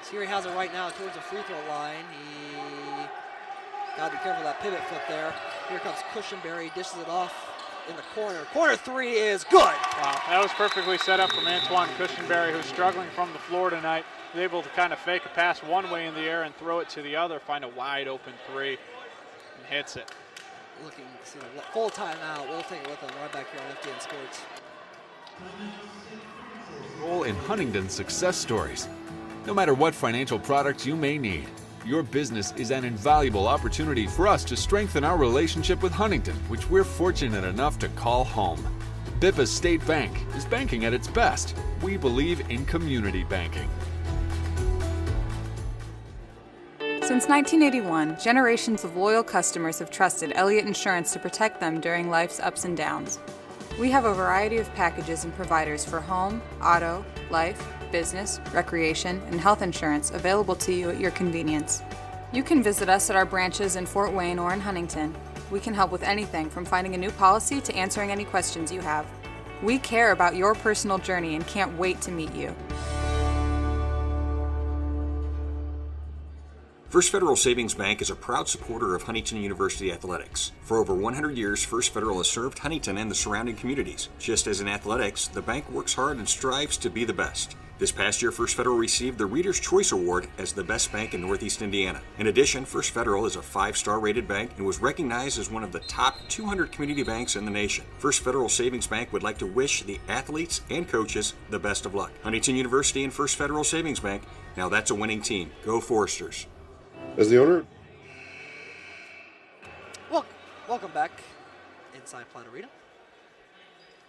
So here he has it right now towards the free throw line. He got to be careful of that pivot foot there. Here comes Cushenberry, dishes it off in the corner. Corner 3 is good. Wow, that was perfectly set up from Antoine Cushenberry, who's struggling from the floor tonight. He's able to kind of fake a pass one way in the air and throw it to the other, find a wide open 3, and hits it. Looking to see the full timeout. We'll take it with them right back here on FDN Sports. Role in Huntington's success stories. No matter what financial products you may need, your business is an invaluable opportunity for us to strengthen our relationship with Huntington, which we're fortunate enough to call home. Bippa State Bank is banking at its best. We believe in community banking. Since 1981, generations of loyal customers have trusted Elliott Insurance to protect them during life's ups and downs. We have a variety of packages and providers for home, auto, life, business, recreation, and health insurance available to you at your convenience. You can visit us at our branches in Fort Wayne or in Huntington. We can help with anything from finding a new policy to answering any questions you have. We care about your personal journey and can't wait to meet you. First Federal Savings Bank is a proud supporter of Huntington University athletics. For over 100 years, First Federal has served Huntington and the surrounding communities. Just as in athletics, the bank works hard and strives to be the best. This past year, First Federal received the Reader's Choice Award as the best bank in Northeast Indiana. In addition, First Federal is a 5-star rated bank and was recognized as one of the top 200 community banks in the nation. First Federal Savings Bank would like to wish the athletes and coaches the best of luck. Huntington University and First Federal Savings Bank, now that's a winning team. Go Foresters. As the owner, Welcome back inside Platte Arena.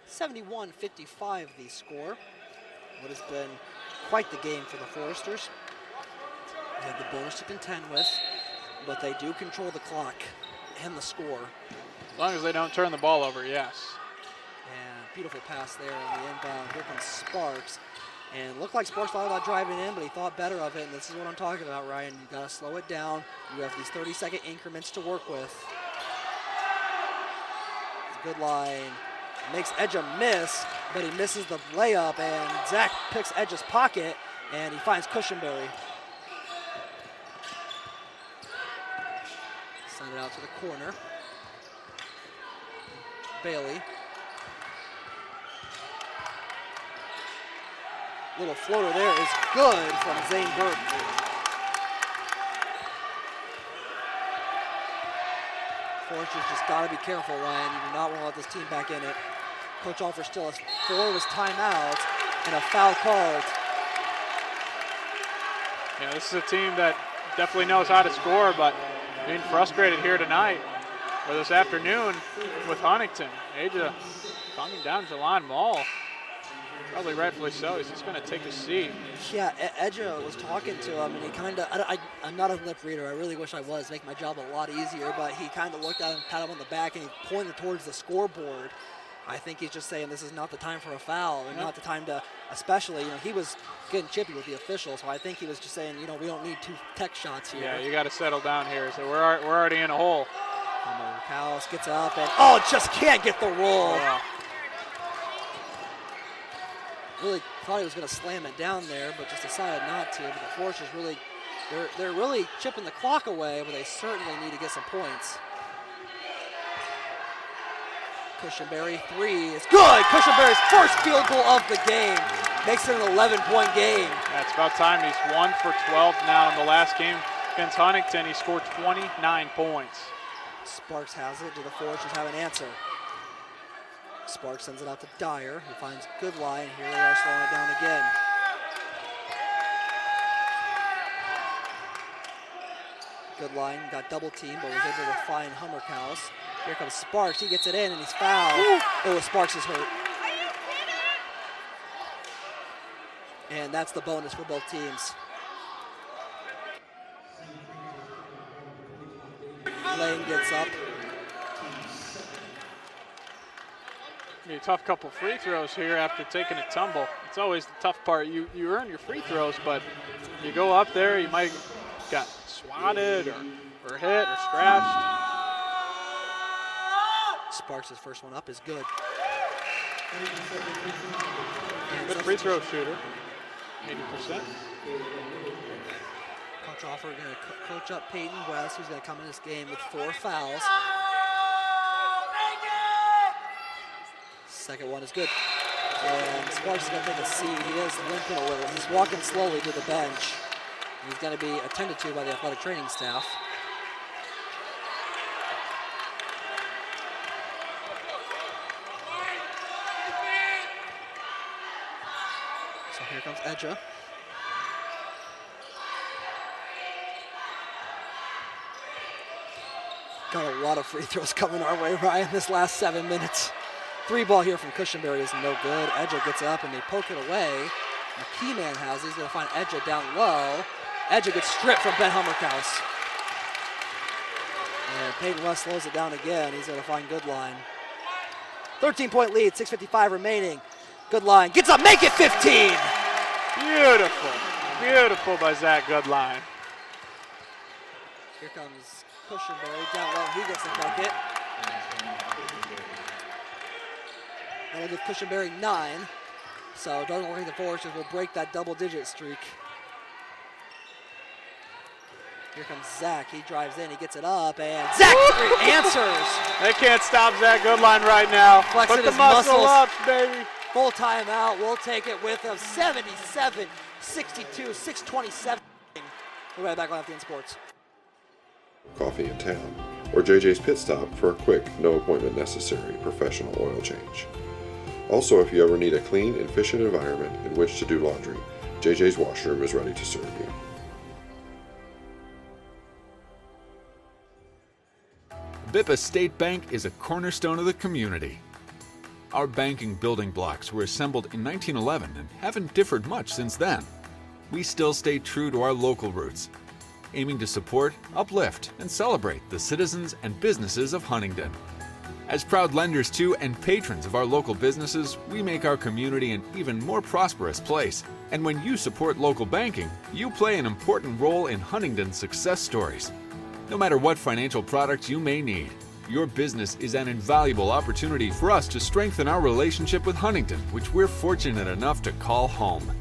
71-55 the score. What has been quite the game for the Foresters. They have the bonus to contend with, but they do control the clock and the score. As long as they don't turn the ball over, yes. And beautiful pass there on the inbound. Here comes Sparks. And looked like Sparks thought about driving in, but he thought better of it, and this is what I'm talking about, Ryan. You gotta slow it down. You have these 30-second increments to work with. Good line. Makes Edge a miss, but he misses the layup, and Zach picks Edge's pocket, and he finds Cushenberry. Send it out to the corner. Bailey. Little floater there is good from Zane Burke. Foresters just got to be careful, Ryan. You do not want to let this team back in it. Coach offers still a 4 was timeout and a foul called. Yeah, this is a team that definitely knows how to score, but being frustrated here tonight or this afternoon with Huntington. Aja calming down Jelon Mall. Probably rightfully so. He's just going to take a seat. Yeah, Edja was talking to him, and he kind of, I'm not a lip reader. I really wish I was, make my job a lot easier, but he kind of looked at him, pat him on the back, and he pointed towards the scoreboard. I think he's just saying this is not the time for a foul, and not the time to, especially, he was getting chippy with the officials, so I think he was just saying, we don't need 2 tech shots here. Yeah, you got to settle down here. So we're already in a hole. House gets up, and just can't get the roll. Yeah. Really thought he was going to slam it down there, but just decided not to. But the Foresters really, they're really chipping the clock away, but they certainly need to get some points. Cushenberry 3 is good. Cushenberry's first field goal of the game makes it an 11-point game. Yeah, it's about time. He's 1 for 12 now in the last game against Huntington. He scored 29 points. Sparks has it. Do the Foresters have an answer? Sparks sends it out to Dyer, who finds good line. Here they are slowing it down again. Good line, got double teamed, but was able to find Hummerkaus. Here comes Sparks, he gets it in, and he's fouled. Oh, Sparks is hurt. And that's the bonus for both teams. Lane gets up. A tough couple free throws here after taking a tumble. It's always the tough part. You earn your free throws, but you go up there, you might got swatted or hit or scratched. Sparks' first one up is good. Good free throw shooter, 80%. Coach Offer going to coach up Peyton West, who's going to come in this game with 4 fouls. Second one is good. And Sparks is going to take a seat. He is limping a little. He's walking slowly to the bench. He's going to be attended to by the athletic training staff. So here comes Edja. Got a lot of free throws coming our way, Ryan, this last 7 minutes. 3 ball here from Cushenberry is no good. Edja gets up and they poke it away. McKee man has it. He's going to find Edja down low. Edja gets stripped from Ben Hummerkaus. And Peyton West slows it down again. He's going to find Goodline. 13-point lead, 6:55 remaining. Goodline gets up, make it 15! Beautiful. Beautiful by Zach Goodline. Here comes Cushenberry down low. He gets the bucket. That'll give Cushenberry 9. So it doesn't look like the Foresters will break that double-digit streak. Here comes Zach. He drives in. He gets it up, and Zach answers. They can't stop Zach Goodline right now. Flexing Put the his muscle muscles. up, baby. Full timeout. We'll take it with a 77-62, 6:27. We're right back on FDN Sports. Coffee in town, or JJ's Pit Stop for a quick, no appointment necessary professional oil change. Also, if you ever need a clean and efficient environment in which to do laundry, JJ's Washroom is ready to serve you. Bippa State Bank is a cornerstone of the community. Our banking building blocks were assembled in 1911 and haven't differed much since then. We still stay true to our local roots, aiming to support, uplift, and celebrate the citizens and businesses of Huntington. As proud lenders to and patrons of our local businesses, we make our community an even more prosperous place. And when you support local banking, you play an important role in Huntington's success stories. No matter what financial products you may need, your business is an invaluable opportunity for us to strengthen our relationship with Huntington, which we're fortunate enough to call home.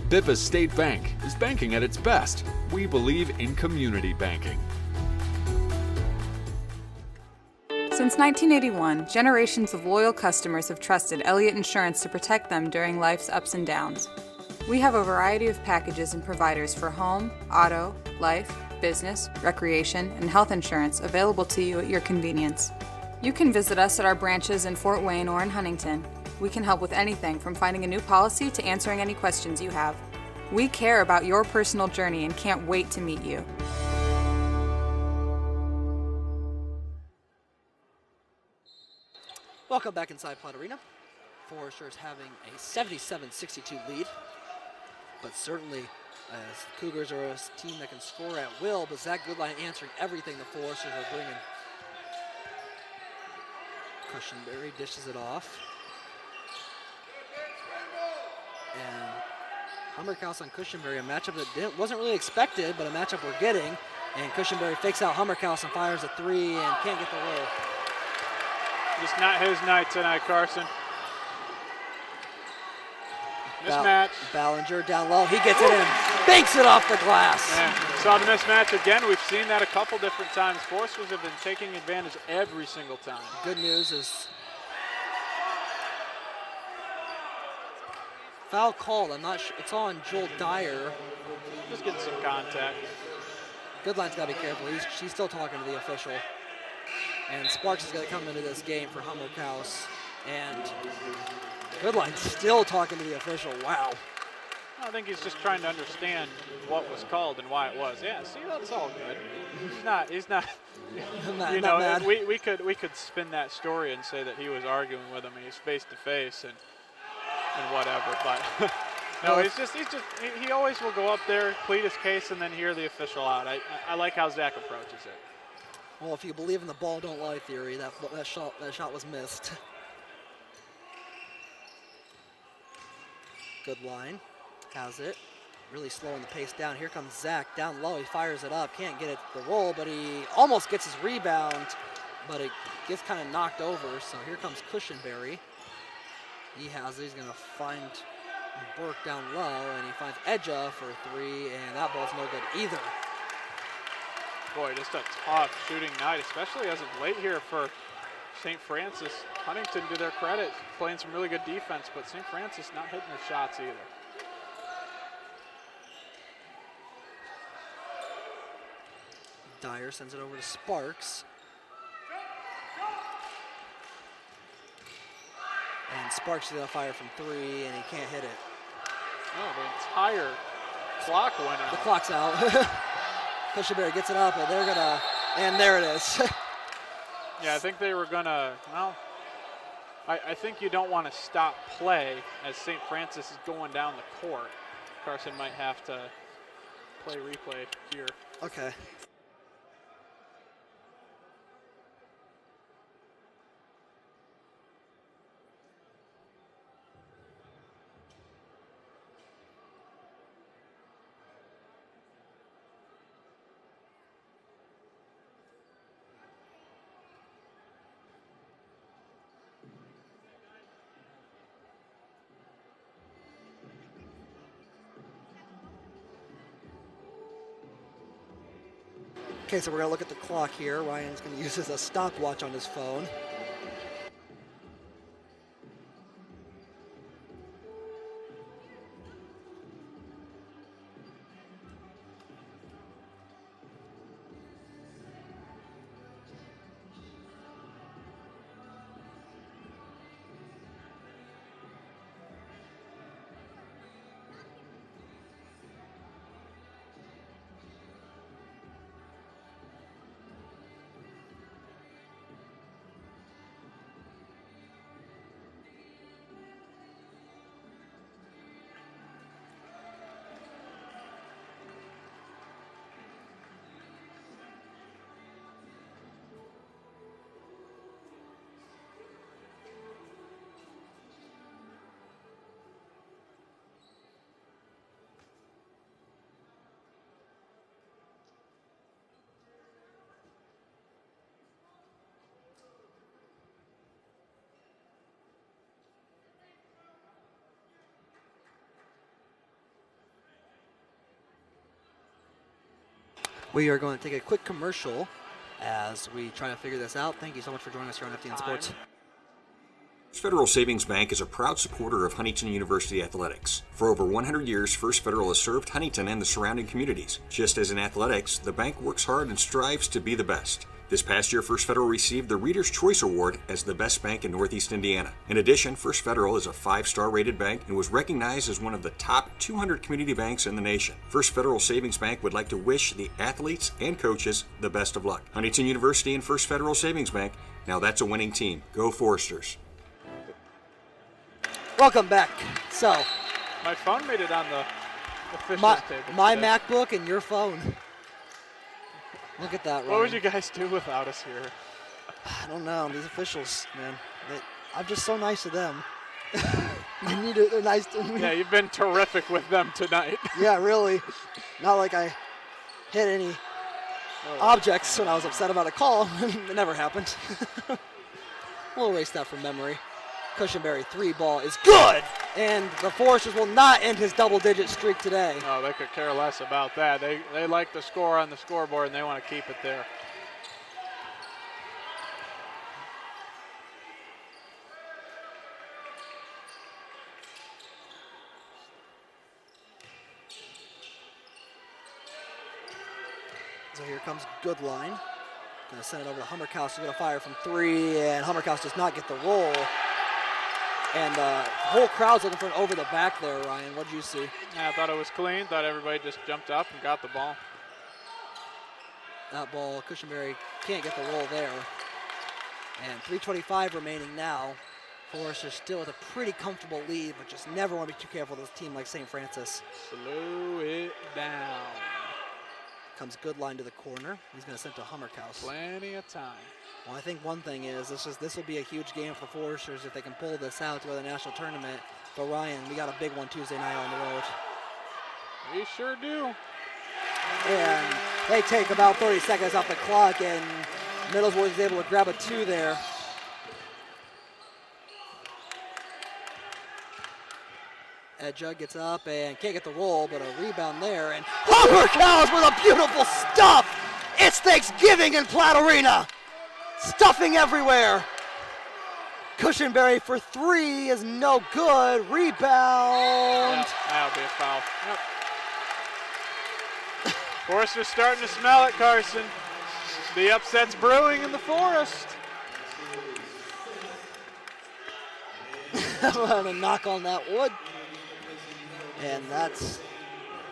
Bippa State Bank is banking at its best. We believe in community banking. Since 1981, generations of loyal customers have trusted Elliott Insurance to protect them during life's ups and downs. We have a variety of packages and providers for home, auto, life, business, recreation, and health insurance available to you at your convenience. You can visit us at our branches in Fort Wayne or in Huntington. We can help with anything from finding a new policy to answering any questions you have. We care about your personal journey and can't wait to meet you. Welcome back inside Platt Arena. Foresters having a 77-62 lead, but certainly as Cougars are a team that can score at will, but Zach Goodline answering everything the Foresters are bringing. Cushenberry dishes it off. And Hummerkaus on Cushenberry, a matchup that wasn't really expected, but a matchup we're getting. And Cushenberry fakes out Hummerkaus and fires a three and can't get the roll. Just not his night tonight, Carson. Mismatch. Ballinger down low. He gets it in. Banks it off the glass. Man, saw the mismatch again. We've seen that a couple different times. Foresters have been taking advantage every single time. Good news is foul called. I'm not sure. It's on Joel Dyer. Just getting some contact. Goodline's got to be careful. She's still talking to the official. And Sparks is going to come into this game for Hummerkaus. And Goodline's still talking to the official. Wow. I think he's just trying to understand what was called and why it was. Yeah, see, that's all good. He's not you know, mad. we could spin that story and say that he was arguing with him and he's face to face and whatever, but no, he always will go up there, plead his case, and then hear the official out. I like how Zach approaches it. Well, if you believe in the ball don't lie theory, that shot was missed. Goodline has it. Really slowing the pace down. Here comes Zach down low. He fires it up. Can't get it the roll, but he almost gets his rebound, but it gets kind of knocked over. So here comes Cushenberry. He has it. He's going to find Burke down low, and he finds Edja for three, and that ball's no good either. Boy, just a tough shooting night, especially as of late here for St. Francis. Huntington, to their credit, playing some really good defense, but St. Francis not hitting their shots either. Dyer sends it over to Sparks. And Sparks is going to fire from three, and he can't hit it. Oh, the entire clock went out. The clock's out. Cushenberry gets it up, and they're going to, and there it is. Yeah, I think they were going to, well, I think you don't want to stop play as St. Francis is going down the court. Carson might have to play replay here. Okay. Okay, so we're going to look at the clock here. Ryan's going to use as a stopwatch on his phone. We are going to take a quick commercial as we try to figure this out. Thank you so much for joining us here on FDN Sports. First Federal Savings Bank is a proud supporter of Huntington University athletics. For over 100 years, First Federal has served Huntington and the surrounding communities. Just as in athletics, the bank works hard and strives to be the best. This past year, First Federal received the Reader's Choice Award as the best bank in Northeast Indiana. In addition, First Federal is a 5-star rated bank and was recognized as one of the top 200 community banks in the nation. First Federal Savings Bank would like to wish the athletes and coaches the best of luck. Huntington University and First Federal Savings Bank, now that's a winning team. Go Foresters. Welcome back. So, My phone made it on the officials table. my today. MacBook and your phone. Look at that, Ryan. What would you guys do without us here? I don't know. These officials, man. I'm just so nice to them. They're nice to me. Yeah, you've been terrific with them tonight. Yeah, really. Not like I hit any objects when I was upset about a call. It never happened. We'll erase that from memory. Cushenberry 3 ball is good, and the Foresters will not end his double-digit streak today. No, they could care less about that. They like the score on the scoreboard, and they want to keep it there. So here comes Goodline. Going to send it over to Hummerkaus. He's going to fire from 3, and Hummerkaus does not get the roll. And the whole crowd's looking for an over the back there, Ryan. What did you see? Yeah, I thought it was clean. Thought everybody just jumped up and got the ball. That ball, Cushenberry can't get the roll there. And 3:25 remaining now. Foresters still with a pretty comfortable lead, but just never want to be too careful with a team like St. Francis. Slow it down. Comes Goodline to the corner. He's going to send to Hummerkaus. Plenty of time. Well, I think one thing is this will be a huge game for Foresters if they can pull this out to go to the national tournament. But Ryan, we got a big one Tuesday night on the road. We sure do. And they take about 30 seconds off the clock, and Middlesbrough is able to grab a 2 there. Edja gets up and can't get the roll, but a rebound there. And Hummerkaus with a beautiful stuff. It's Thanksgiving in Platt Arena. Stuffing everywhere. Cushenberry for 3 is no good. Rebound. Yep, that'll be a foul. Yep. Foresters starting to smell it, Carson. The upset's brewing in the Forest. I'm going to knock on that wood. And that's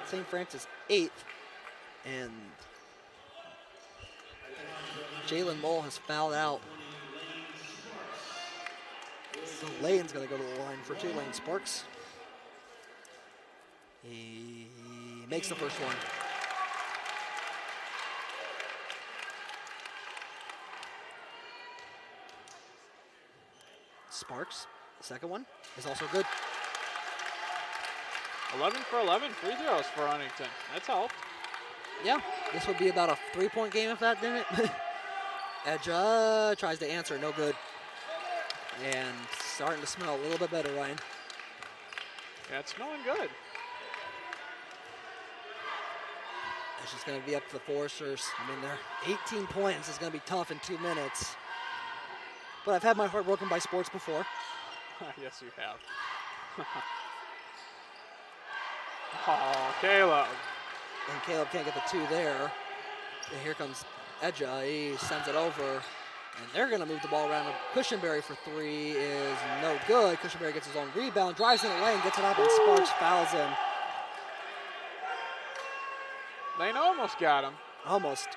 St. Francis 8th. And Jalen Mole has fouled out. So Lane's going to go to the line for 2. Lane Sparks. He makes the first one. Sparks, the second one, is also good. 11 for 11 free throws for Huntington. That's helped. Yeah, this would be about a 3-point game if that didn't. Edja tries to answer, no good. And starting to smell a little bit better, Ryan. Yeah, it's smelling good. It's just going to be up to the Foresters. I mean, they're 18 points. It's going to be tough in 2 minutes. But I've had my heart broken by sports before. Yes, you have. Oh, Caleb. And Caleb can't get the 2 there. And here comes Edja. He sends it over. And they're going to move the ball around. Cushenberry for 3 is no good. Cushenberry gets his own rebound, drives in the lane, gets it up, and Sparks fouls him. Lane almost got him. Almost.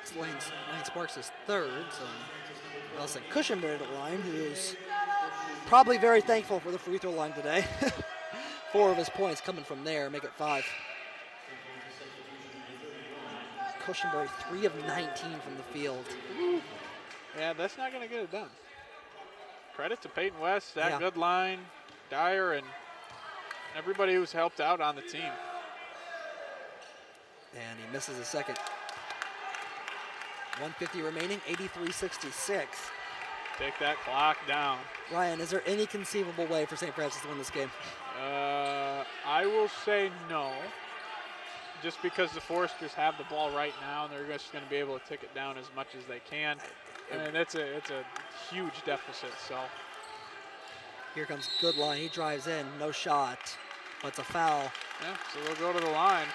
It's Lane Sparks is 3rd. So Nelson Cushenberry to the line, who is probably very thankful for the free throw line today. 4 of his points coming from there, make it 5. Cushenberry 3 of 19 from the field. Yeah, that's not going to get it done. Credit to Peyton West, that Yeah. good line, Dyer, and everybody who's helped out on the team. And he misses a second. 150 remaining, 83-66. Take that clock down. Ryan, is there any conceivable way for St. Francis to win this game? I will say no, just because the Foresters have the ball right now, and they're just going to be able to tick it down as much as they can. I mean, it's a huge deficit. So here comes Goodline. He drives in, no shot, but it's a foul. yeah, so they'll go to the line.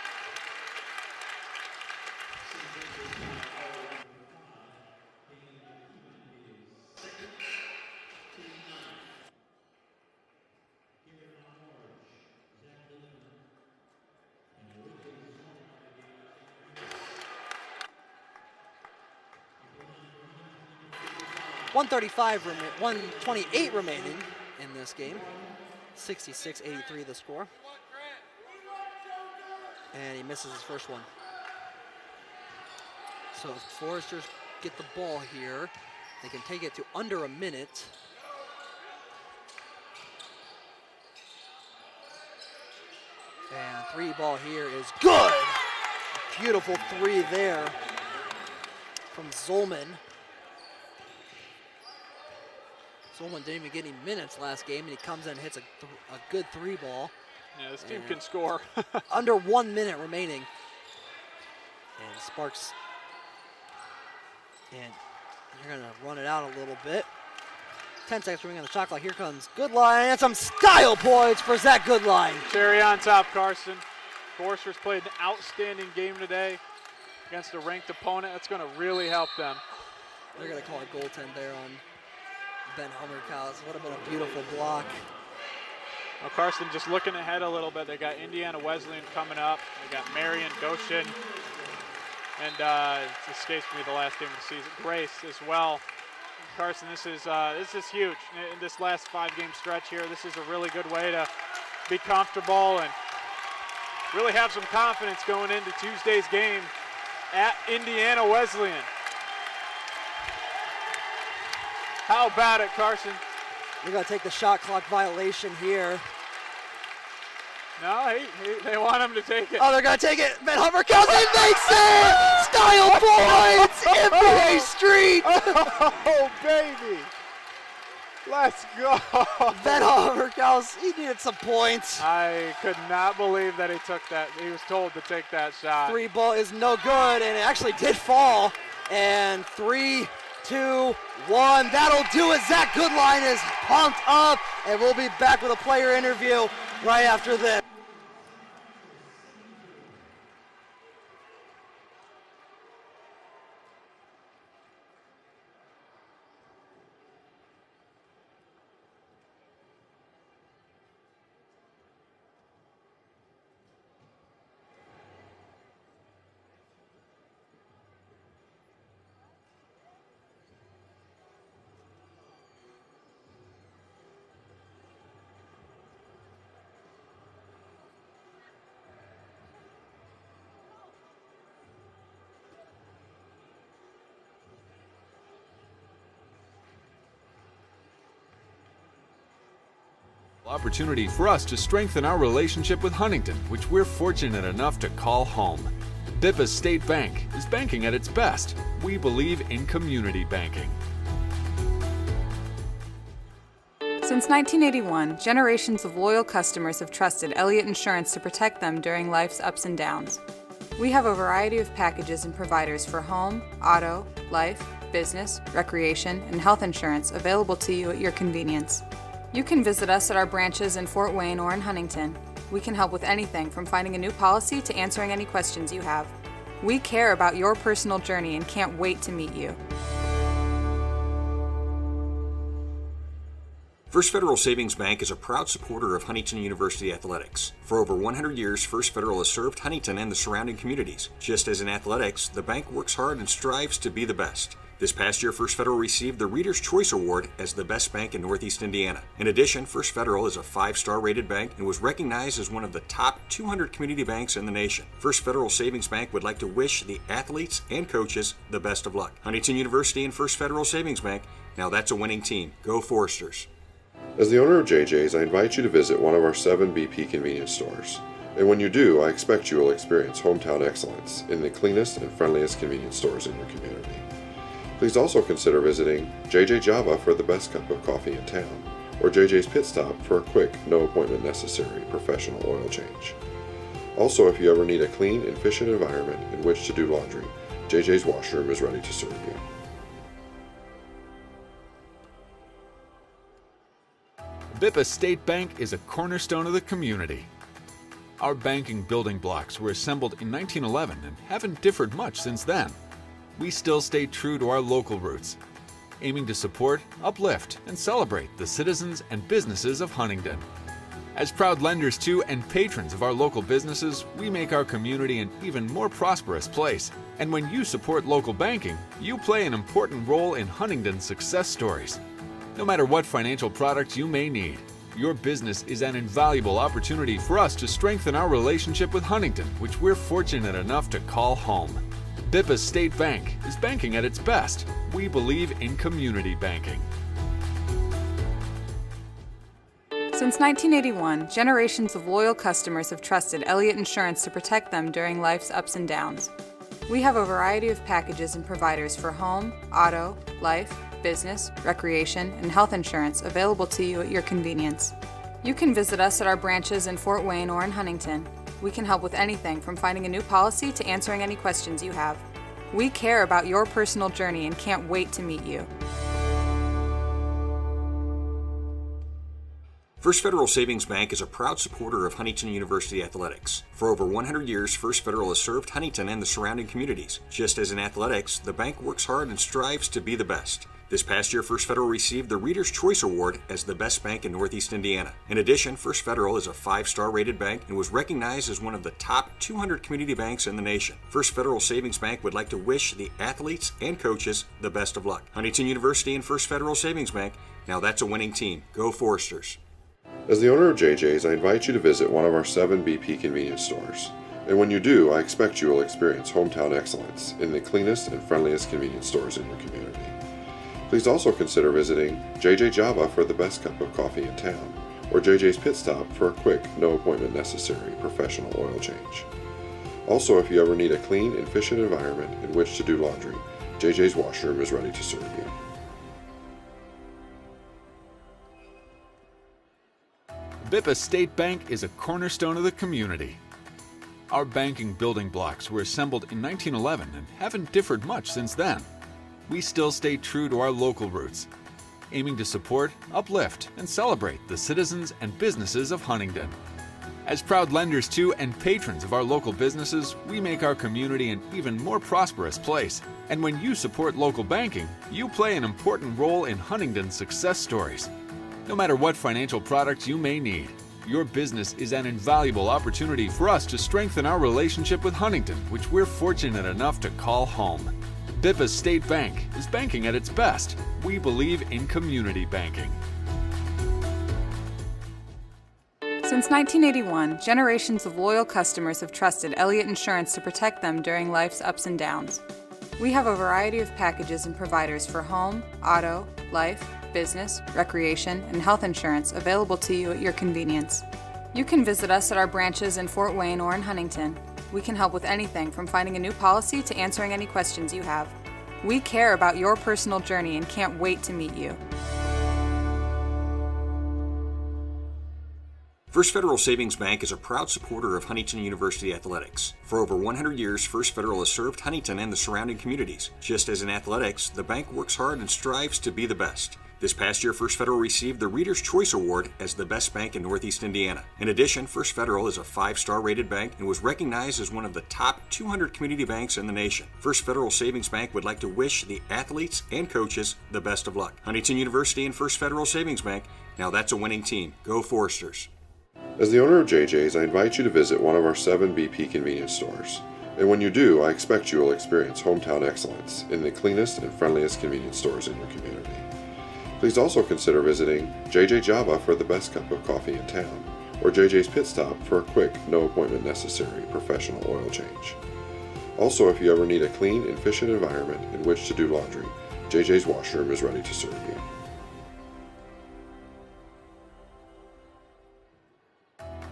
$128 remaining in this game. 66-83 the score. And he misses his first one. So if Foresters get the ball here, they can take it to under a minute. And three ball here is good. Beautiful three there from Zolman. Zolman didn't even get any minutes last game, and he comes in and hits a good three ball. Yeah, this team can score. Under 1 minute remaining. And Sparks, and they're going to run it out a little bit. 10 seconds remaining on the shot clock. Here comes Goodline, and some style points for Zach Goodline. Cherry on top, Carson. Foresters played an outstanding game today against a ranked opponent. That's going to really help them. They're going to call a goaltend there on Ben Hummerkaus. Would have been a beautiful block. Well, Carson just looking ahead a little bit. They got Indiana Wesleyan coming up. They got Marion, Goshen, and it escapes me the last game of the season, Grace as well. Carson, this is huge. In this last 5-game stretch here, this is a really good way to be comfortable and really have some confidence going into Tuesday's game at Indiana Wesleyan. How about it, Carson? They're going to take the shot clock violation here. No, they want him to take it. Oh, they're going to take it. Ben Hummerkaus, he makes it! Style points! NBA Street! Oh, baby. Let's go. Ben Hummerkaus, he needed some points. I could not believe that he took that. He was told to take that shot. Three ball is no good, and it actually did fall. And 3, 2, 1. That'll do it. Zach Goodline is pumped up, and we'll be back with a player interview right after this. Opportunity for us to strengthen our relationship with Huntington, which we're fortunate enough to call home. Bippa State Bank is banking at its best. We believe in community banking. Since 1981, generations of loyal customers have trusted Elliott Insurance to protect them during life's ups and downs. We have a variety of packages and providers for home, auto, life, business, recreation, and health insurance available to you at your convenience. You can visit us at our branches in Fort Wayne or in Huntington. We can help with anything from finding a new policy to answering any questions you have. We care about your personal journey and can't wait to meet you. First Federal Savings Bank is a proud supporter of Huntington University athletics. For over 100 years, First Federal has served Huntington and the surrounding communities. Just as in athletics, the bank works hard and strives to be the best. This past year, First Federal received the Reader's Choice Award as the best bank in Northeast Indiana. In addition, First Federal is a 5-star rated bank and was recognized as one of the top 200 community banks in the nation. First Federal Savings Bank would like to wish the athletes and coaches the best of luck. Huntington University and First Federal Savings Bank, now that's a winning team. Go Foresters. As the owner of JJ's, I invite you to visit one of our 7 BP convenience stores. And when you do, I expect you will experience hometown excellence in the cleanest and friendliest convenience stores in your community. Please also consider visiting JJ Java for the best cup of coffee in town, or JJ's Pit Stop for a quick, no appointment necessary professional oil change. Also, if you ever need a clean and efficient environment in which to do laundry, JJ's Washroom is ready to serve you. Bippa State Bank is a cornerstone of the community. Our banking building blocks were assembled in 1911 and haven't differed much since then. We still stay true to our local roots, aiming to support, uplift, and celebrate the citizens and businesses of Huntington. As proud lenders to and patrons of our local businesses, we make our community an even more prosperous place. And when you support local banking, you play an important role in Huntington's success stories. No matter what financial product you may need, your business is an invaluable opportunity for us to strengthen our relationship with Huntington, which we're fortunate enough to call home. Bippa State Bank is banking at its best. We believe in community banking. Since 1981, generations of loyal customers have trusted Elliott Insurance to protect them during life's ups and downs. We have a variety of packages and providers for home, auto, life, business, recreation, and health insurance available to you at your convenience. You can visit us at our branches in Fort Wayne or in Huntington. We can help with anything from finding a new policy to answering any questions you have. We care about your personal journey and can't wait to meet you. First Federal Savings Bank is a proud supporter of Huntington University athletics. For over 100 years, First Federal has served Huntington and the surrounding communities. Just as in athletics, the bank works hard and strives to be the best. This past year, First Federal received the Reader's Choice Award as the best bank in Northeast Indiana. In addition, First Federal is a 5-star rated bank and was recognized as one of the top 200 community banks in the nation. First Federal Savings Bank would like to wish the athletes and coaches the best of luck. Huntington University and First Federal Savings Bank, now that's a winning team. Go Foresters. As the owner of JJ's, I invite you to visit one of our 7 BP convenience stores. And when you do, I expect you will experience hometown excellence in the cleanest and friendliest convenience stores in your community. Please also consider visiting JJ Java for the best cup of coffee in town, or JJ's Pit Stop for a quick, no appointment necessary professional oil change. Also, if you ever need a clean and efficient environment in which to do laundry, JJ's Washroom is ready to serve you. Bippa State Bank is a cornerstone of the community. Our banking building blocks were assembled in 1911 and haven't differed much since then. We still stay true to our local roots, aiming to support, uplift, and celebrate the citizens and businesses of Huntington. As proud lenders to and patrons of our local businesses, we make our community an even more prosperous place. And when you support local banking, you play an important role in Huntington's success stories. No matter what financial product you may need, your business is an invaluable opportunity for us to strengthen our relationship with Huntington, which we're fortunate enough to call home. Bippa State Bank is banking at its best. We believe in community banking. Since 1981, generations of loyal customers have trusted Elliott Insurance to protect them during life's ups and downs. We have a variety of packages and providers for home, auto, life, business, recreation, and health insurance available to you at your convenience. You can visit us at our branches in Fort Wayne or in Huntington. We can help with anything from finding a new policy to answering any questions you have. We care about your personal journey and can't wait to meet you. First Federal Savings Bank is a proud supporter of Huntington University athletics. For over 100 years, First Federal has served Huntington and the surrounding communities. Just as in athletics, the bank works hard and strives to be the best. This past year, First Federal received the Reader's Choice Award as the best bank in Northeast Indiana. In addition, First Federal is a 5-star rated bank and was recognized as one of the top 200 community banks in the nation. First Federal Savings Bank would like to wish the athletes and coaches the best of luck. Huntington University and First Federal Savings Bank, now that's a winning team. Go Foresters. As the owner of JJ's, I invite you to visit one of our 7 BP convenience stores. And when you do, I expect you will experience hometown excellence in the cleanest and friendliest convenience stores in your community. Please also consider visiting JJ Java for the best cup of coffee in town, or JJ's Pit Stop for a quick, no appointment necessary professional oil change. Also, if you ever need a clean and efficient environment in which to do laundry, JJ's Washroom is ready to serve you.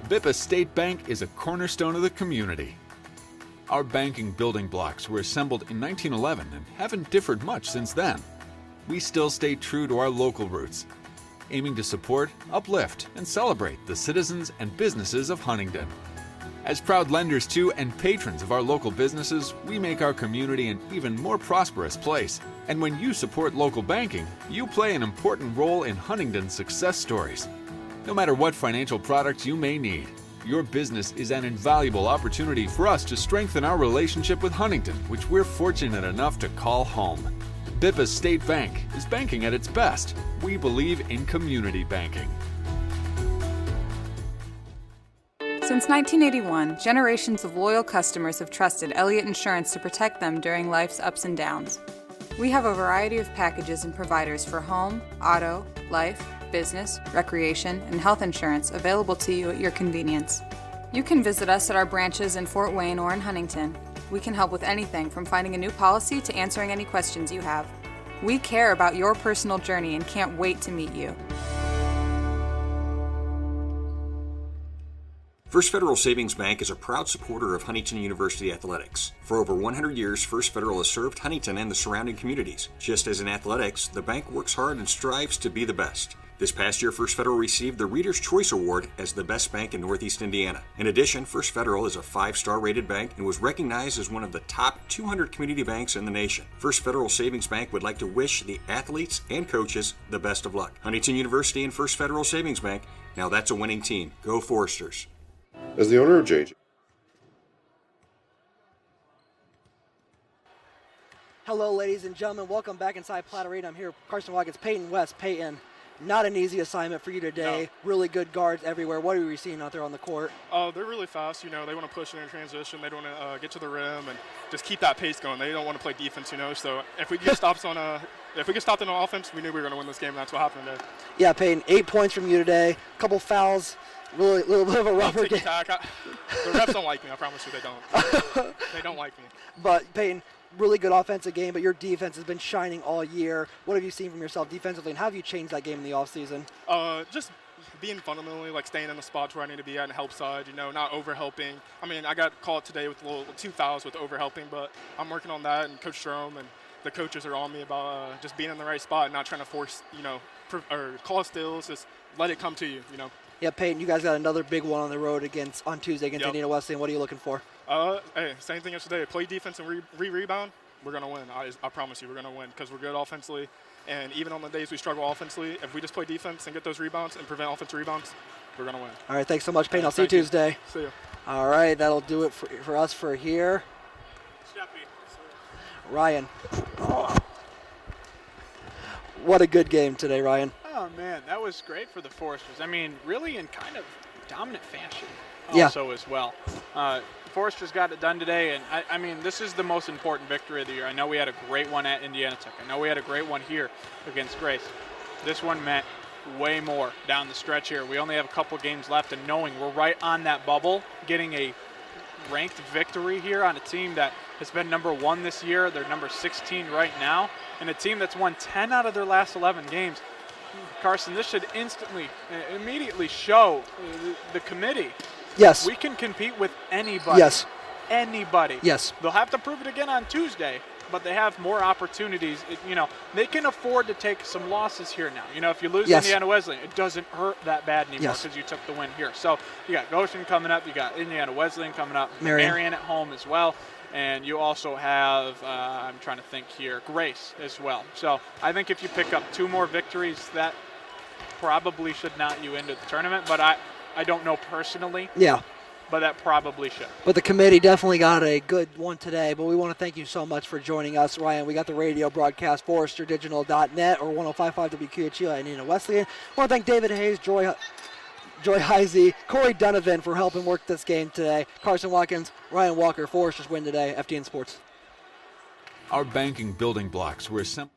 Bippa State Bank is a cornerstone of the community. Our banking building blocks were assembled in 1911 and haven't differed much since then. We still stay true to our local roots, aiming to support, uplift, and celebrate the citizens and businesses of Huntington. As proud lenders to and patrons of our local businesses, we make our community an even more prosperous place. And when you support local banking, you play an important role in Huntington's success stories. No matter what financial products you may need, your business is an invaluable opportunity for us to strengthen our relationship with Huntington, which we're fortunate enough to call home. Bippa State Bank is banking at its best. We believe in community banking. Since 1981, generations of loyal customers have trusted Elliott Insurance to protect them during life's ups and downs. We have a variety of packages and providers for home, auto, life, business, recreation, and health insurance available to you at your convenience. You can visit us at our branches in Fort Wayne or in Huntington. We can help with anything from finding a new policy to answering any questions you have. We care about your personal journey and can't wait to meet you. First Federal Savings Bank is a proud supporter of Huntington University athletics. For over 100 years, First Federal has served Huntington and the surrounding communities. Just as in athletics, the bank works hard and strives to be the best. This past year, First Federal received the Reader's Choice Award as the best bank in Northeast Indiana. In addition, First Federal is a 5-star rated bank and was recognized as one of the top 200 community banks in the nation. First Federal Savings Bank would like to wish the athletes and coaches the best of luck. Huntington University and First Federal Savings Bank, now that's a winning team. Go Foresters. As the owner of JJ. Hello, ladies and gentlemen. Welcome back inside Platte Arena. I'm here with Carson Watkins, Peyton West. Peyton, not an easy assignment for you today. No. Really good guards everywhere. What are we seeing out there on the court? They're really fast. You know, they want to push in transition. They don't want to get to the rim and just keep that pace going. They don't want to play defense. You know, so if we get stopped on offense, we knew we were going to win this game. And that's what happened today. Yeah, Peyton, 8 points from you today. A couple fouls. Really, little bit of a rougher game. The refs don't like me. I promise you, they don't. They don't like me. But Peyton, really good offensive game. But your defense has been shining all year. What have you seen from yourself defensively, and how have you changed that game in the offseason? Just being fundamentally like staying in the spots where I need to be at and help side. You know, not over helping. I mean, I got caught today with 2 fouls with over helping, but I'm working on that. And Coach Strom and the coaches are on me about just being in the right spot and not trying to force, or call steals. Just let it come to you. You know. Yeah, Peyton, you guys got another big one on the road on Tuesday against Indiana Wesleyan. What are you looking for? Hey, same thing as today. Play defense and rebound. We're going to win. I promise you we're going to win because we're good offensively. And even on the days we struggle offensively, if we just play defense and get those rebounds and prevent offensive rebounds, we're going to win. All right, thanks so much, Peyton. I'll see you Tuesday. See you. All right, that'll do it for us for here. Ryan. What a good game today, Ryan. Oh, man, that was great for the Foresters. I mean, really in kind of dominant fashion also as well. Foresters got it done today, and I mean, this is the most important victory of the year. I know we had a great one at Indiana Tech. I know we had a great one here against Grace. This one meant way more down the stretch here. We only have a couple games left, and knowing we're right on that bubble, getting a ranked victory here on a team that has been number 1 this year. They're number 16 right now, and a team that's won 10 out of their last 11 games. Carson, this should immediately show the committee. Yes. We can compete with anybody. Yes. Anybody. Yes. They'll have to prove it again on Tuesday, but they have more opportunities. They can afford to take some losses here now. If you lose Indiana Wesleyan, it doesn't hurt that bad anymore because you took the win here. So you got Goshen coming up. You got Indiana Wesleyan coming up. Marion at home as well. And you also have, I'm trying to think here, Grace as well. So I think if you pick up 2 more victories, that probably should knock you into the tournament. But I don't know personally. Yeah. But that probably should. But the committee definitely got a good one today. But we want to thank you so much for joining us, Ryan. We got the radio broadcast, ForesterDigital.net or 105.5 WQHU at Indiana Wesleyan. I want to thank David Hayes, Joy Heisey, Corey Donovan for helping work this game today. Carson Watkins, Ryan Walker, Foresters win today, FDN Sports. Our banking building blocks were assembled.